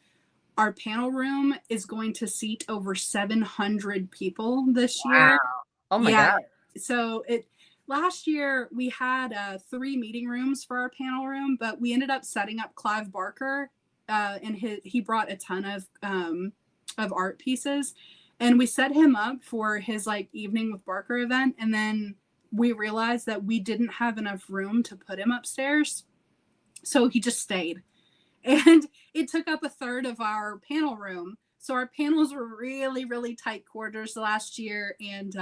Speaker 3: Our panel room is going to seat over 700 people this year.
Speaker 2: Oh my God.
Speaker 3: So last year we had 3 meeting rooms for our panel room, but we ended up setting up Clive Barker, and he brought a ton of art pieces. And we set him up for his like evening with Barker event. And then we realized that we didn't have enough room to put him upstairs. So he just stayed. And it took up a third of our panel room. So our panels were really, really tight quarters last year. And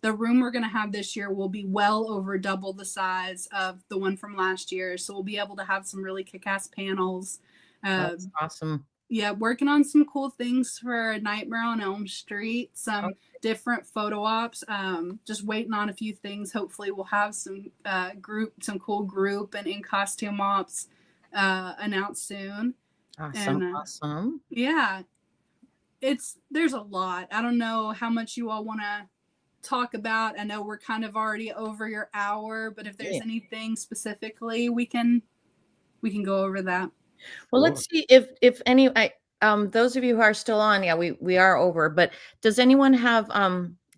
Speaker 3: the room we're going to have this year will be well over double the size of the one from last year. So we'll be able to have some really kick-ass panels.
Speaker 2: That's awesome.
Speaker 3: Yeah, working on some cool things for Nightmare on Elm Street, some different photo ops, just waiting on a few things. Hopefully we'll have some cool group and in costume ops announced soon.
Speaker 2: Awesome.
Speaker 3: And,
Speaker 2: Awesome.
Speaker 3: Yeah, there's a lot. I don't know how much you all want to talk about. I know we're kind of already over your hour, but if there's anything specifically, we can go over that.
Speaker 2: Well, let's see if any those of you who are still on, we are over, but does anyone have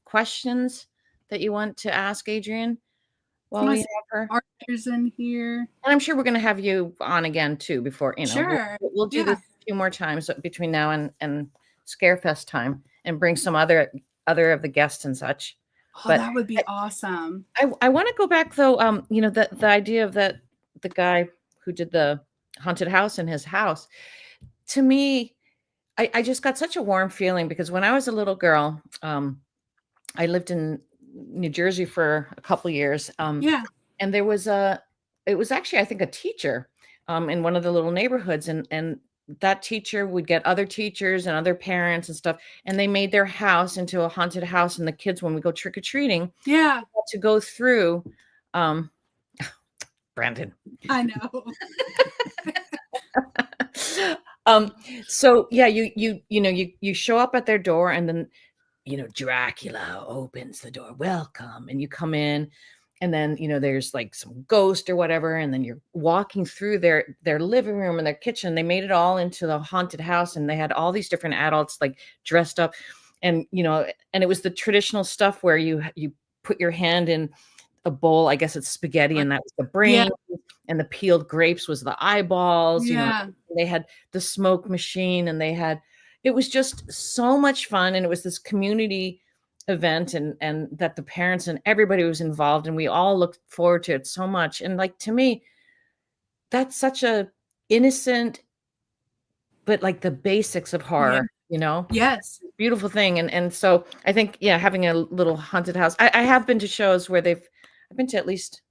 Speaker 2: questions that you want to ask Adrienne while we have her?
Speaker 3: Arthur's in here.
Speaker 2: And I'm sure we're going to have you on again too before,
Speaker 3: Sure.
Speaker 2: We'll do this a few more times between now and ScareFest time and bring some other of the guests and such.
Speaker 3: Oh, but that would be awesome.
Speaker 2: I want to go back though, the idea of the guy who did the haunted house in his house. To me, I just got such a warm feeling because when I was a little girl, I lived in New Jersey for a couple of years. And there was it was actually, I think, a teacher in one of the little neighborhoods. And that teacher would get other teachers and other parents and stuff. And they made their house into a haunted house. And the kids, when we go trick-or-treating, to go through, Brandon.
Speaker 3: I know.
Speaker 2: So yeah, you show up at their door and then, Dracula opens the door, welcome. And you come in and then, there's like some ghost or whatever. And then you're walking through their living room and their kitchen. They made it all into the haunted house and they had all these different adults like dressed up and, and it was the traditional stuff where you put your hand in a bowl, I guess it's spaghetti, and that was the brain, and the peeled grapes was the eyeballs. They had the smoke machine, and it was just so much fun, and it was this community event, and that the parents and everybody was involved, and we all looked forward to it so much. And like, to me, that's such a innocent, but like the basics of horror.
Speaker 3: Yes,
Speaker 2: beautiful thing. And so I think, having a little haunted house. I have been to shows where I've been to at least,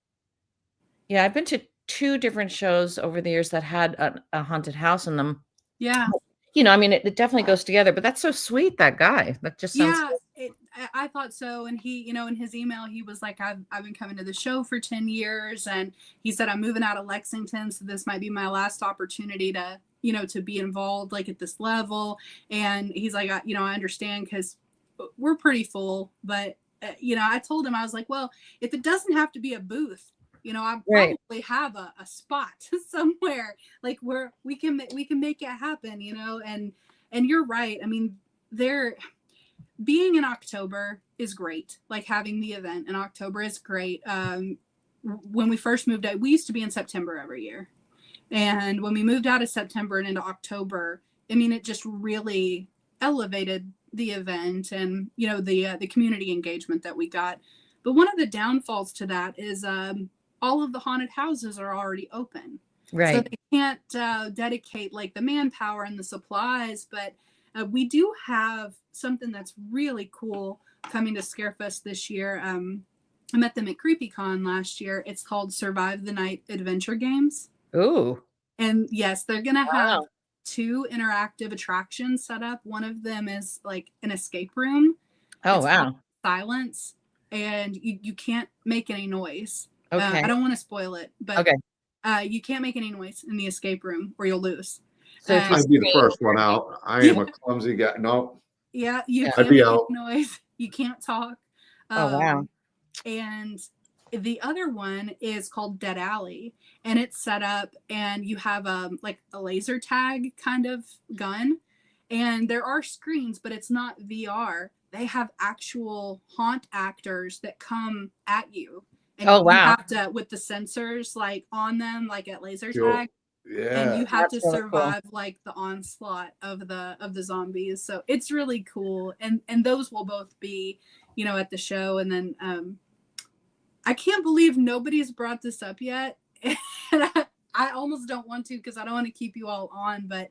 Speaker 2: I've been to 2 different shows over the years that had a haunted house in them.
Speaker 3: Yeah.
Speaker 2: It definitely goes together, but that's so sweet. That guy, that just sounds.
Speaker 3: I thought so. And he, in his email, he was like, I've been coming to the show for 10 years. And he said, I'm moving out of Lexington. So this might be my last opportunity to, to be involved like at this level. And he's like, I understand because we're pretty full, but I told him, I was like, well, if it doesn't have to be a booth, I probably have a spot somewhere like where we can make it happen, and you're right. I mean, being in October is great. Like having the event in October is great. When we first moved out, we used to be in September every year. And when we moved out of September and into October, I mean, it just really elevated the event and, the community engagement that we got. But one of the downfalls to that is all of the haunted houses are already open.
Speaker 2: Right.
Speaker 3: So they can't dedicate like the manpower and the supplies. But we do have something that's really cool coming to ScareFest this year. I met them at CreepyCon last year. It's called Survive the Night Adventure Games.
Speaker 2: Ooh.
Speaker 3: And yes, they're going to have 2 interactive attractions set up. One of them is like an escape room.
Speaker 2: Oh, wow.
Speaker 3: Silence. And you can't make any noise.
Speaker 2: Okay.
Speaker 3: I don't want to spoil it, but you can't make any noise in the escape room or you'll lose.
Speaker 1: So I'd be the first one out. I am a clumsy guy. No.
Speaker 3: Yeah, you can't make any noise. You can't talk.
Speaker 2: Oh, wow.
Speaker 3: And the other one is called Dead Alley, and it's set up and you have like a laser tag kind of gun, and there are screens, but it's not VR. They have actual haunt actors that come at you. And
Speaker 2: oh, wow.
Speaker 3: You have to, with the sensors like on them, like at laser tag, and
Speaker 1: Yeah.
Speaker 3: you have to
Speaker 2: That's really cool.
Speaker 3: survive like the onslaught of the zombies. So it's really cool, and those will both be, you know, at the show. And then I can't believe nobody's brought this up yet, and I almost don't want to because I don't want to keep you all on, but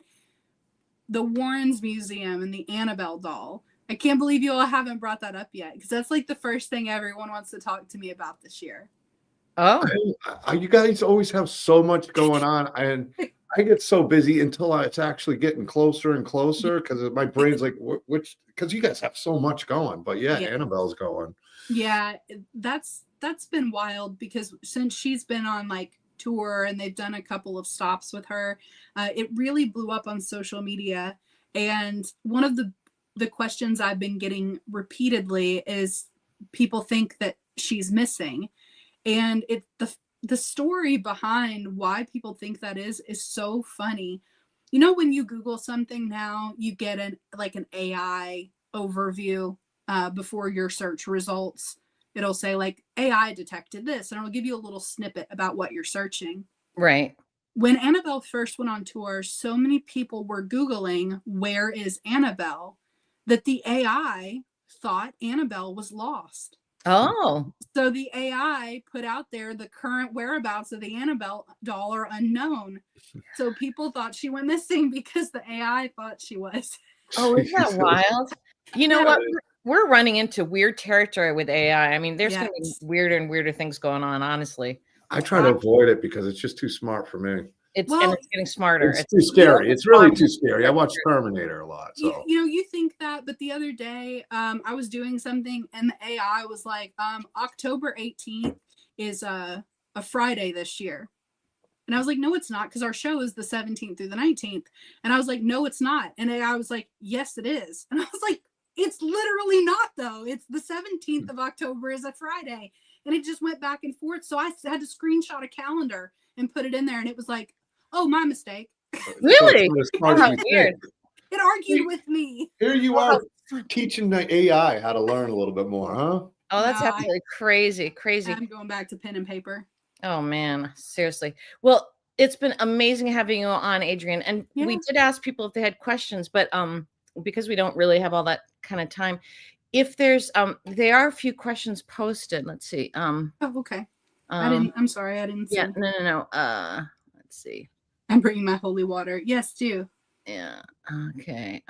Speaker 3: the Warrens Museum and the Annabelle doll. I can't believe you all haven't brought that up yet, because that's like the first thing everyone wants to talk to me about this year.
Speaker 2: Oh,
Speaker 1: You guys always have so much going on, and I get so busy until it's actually getting closer and closer because my brain's like, which? Because you guys have so much going. But yeah, Annabelle's going.
Speaker 3: Yeah, that's been wild, because since she's been on like tour and they've done a couple of stops with her, it really blew up on social media. And one of the questions I've been getting repeatedly is people think that she's missing, and the story behind why people think that is so funny. You know, when you Google something now, you get an AI overview before your search results. It'll say like AI detected this, and it'll give you a little snippet about what you're searching.
Speaker 2: right.
Speaker 3: When Annabelle first went on tour, so many people were Googling, where is Annabelle, that the AI thought Annabelle was lost.
Speaker 2: Oh,
Speaker 3: So the AI put out there the current whereabouts of the Annabelle doll are unknown. So people thought she went missing because the AI thought she was.
Speaker 2: oh, isn't that wild? You know what? We're running into weird territory with AI. I mean, there's going to be weirder and weirder things going on, honestly.
Speaker 1: I try to avoid it because it's just too smart for me.
Speaker 2: And it's getting smarter.
Speaker 1: It's too scary. It's really too scary. I watch Terminator a lot. So
Speaker 3: you know, you think that, but the other day I was doing something and the AI was like, October 18th is a Friday this year. And I was like, no, it's not, because our show is the 17th through the 19th. And I was like, no, it's not. And I was like, yes, it is. And I was like, it's literally not, though. It's the 17th of October is a Friday. And it just went back and forth. So I had to screenshot a calendar and put it in there. And it was like, oh, my mistake.
Speaker 2: Really?
Speaker 3: Weird. It argued with me.
Speaker 1: Here you are teaching the AI how to learn a little bit more, huh?
Speaker 2: Oh, that's absolutely crazy.
Speaker 3: I'm going back to pen and paper.
Speaker 2: Oh, man. Seriously. Well, it's been amazing having you on, Adrienne. And we did ask people if they had questions, but because we don't really have all that kind of time, if there's there are a few questions posted. Let's see.
Speaker 3: Oh, okay. I'm sorry, I didn't see.
Speaker 2: Yeah, no. Let's see.
Speaker 3: I'm bringing my holy water. Yes, do.
Speaker 2: Yeah. Okay.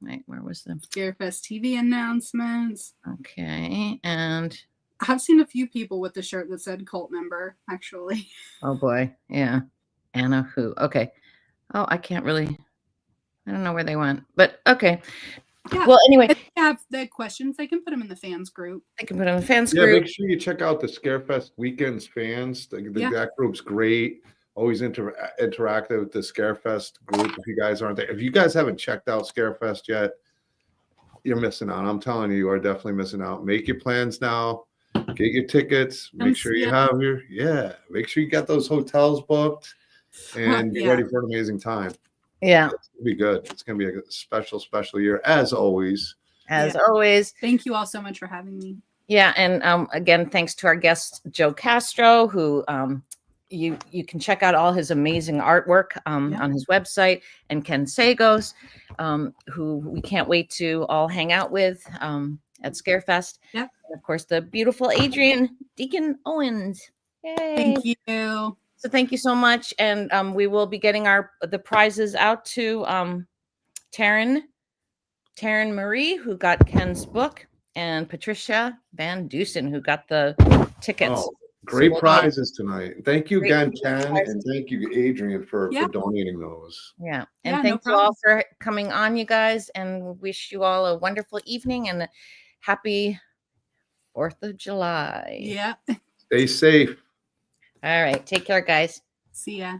Speaker 2: Wait, where was the
Speaker 3: ScareFest TV announcements?
Speaker 2: Okay, and
Speaker 3: I've seen a few people with the shirt that said cult member, actually.
Speaker 2: Oh boy, yeah. Anna who? Okay. Oh, I can't really. I don't know where they went, but okay.
Speaker 3: Yeah.
Speaker 2: Well, anyway,
Speaker 3: if they have the questions, they can put them in the fans group.
Speaker 2: They can put them in the fans group.
Speaker 1: Yeah, make sure you check out the ScareFest Weekends fans. That group's great. Always interactive with the ScareFest group. If you guys aren't there, if you guys haven't checked out ScareFest yet, you're missing out. I'm telling you, you are definitely missing out. Make your plans now. Get your tickets. Make sure you have make sure you got those hotels booked and get ready for an amazing time.
Speaker 2: Yeah.
Speaker 1: It's gonna be good. It's gonna be a special year, as always.
Speaker 2: As always.
Speaker 3: Thank you all so much for having me.
Speaker 2: Yeah, and again, thanks to our guest Joe Castro, who you can check out all his amazing artwork on his website, and Ken Sagoes, who we can't wait to all hang out with at ScareFest.
Speaker 3: Yeah.
Speaker 2: And of course, the beautiful Adrienne Deakins Elder. Yay.
Speaker 3: Thank you.
Speaker 2: So thank you so much, and we will be getting the prizes out to Taryn Marie, who got Ken's book, and Patricia Van Dusen, who got the tickets.
Speaker 1: Oh, great prizes tonight. Thank you again, Ken, and thank you, Adrienne, for donating those.
Speaker 2: Yeah, and thank you all for coming on, you guys, and wish you all a wonderful evening and a happy 4th of July.
Speaker 3: Yeah.
Speaker 1: Stay safe.
Speaker 2: All right. Take care, guys.
Speaker 3: See ya.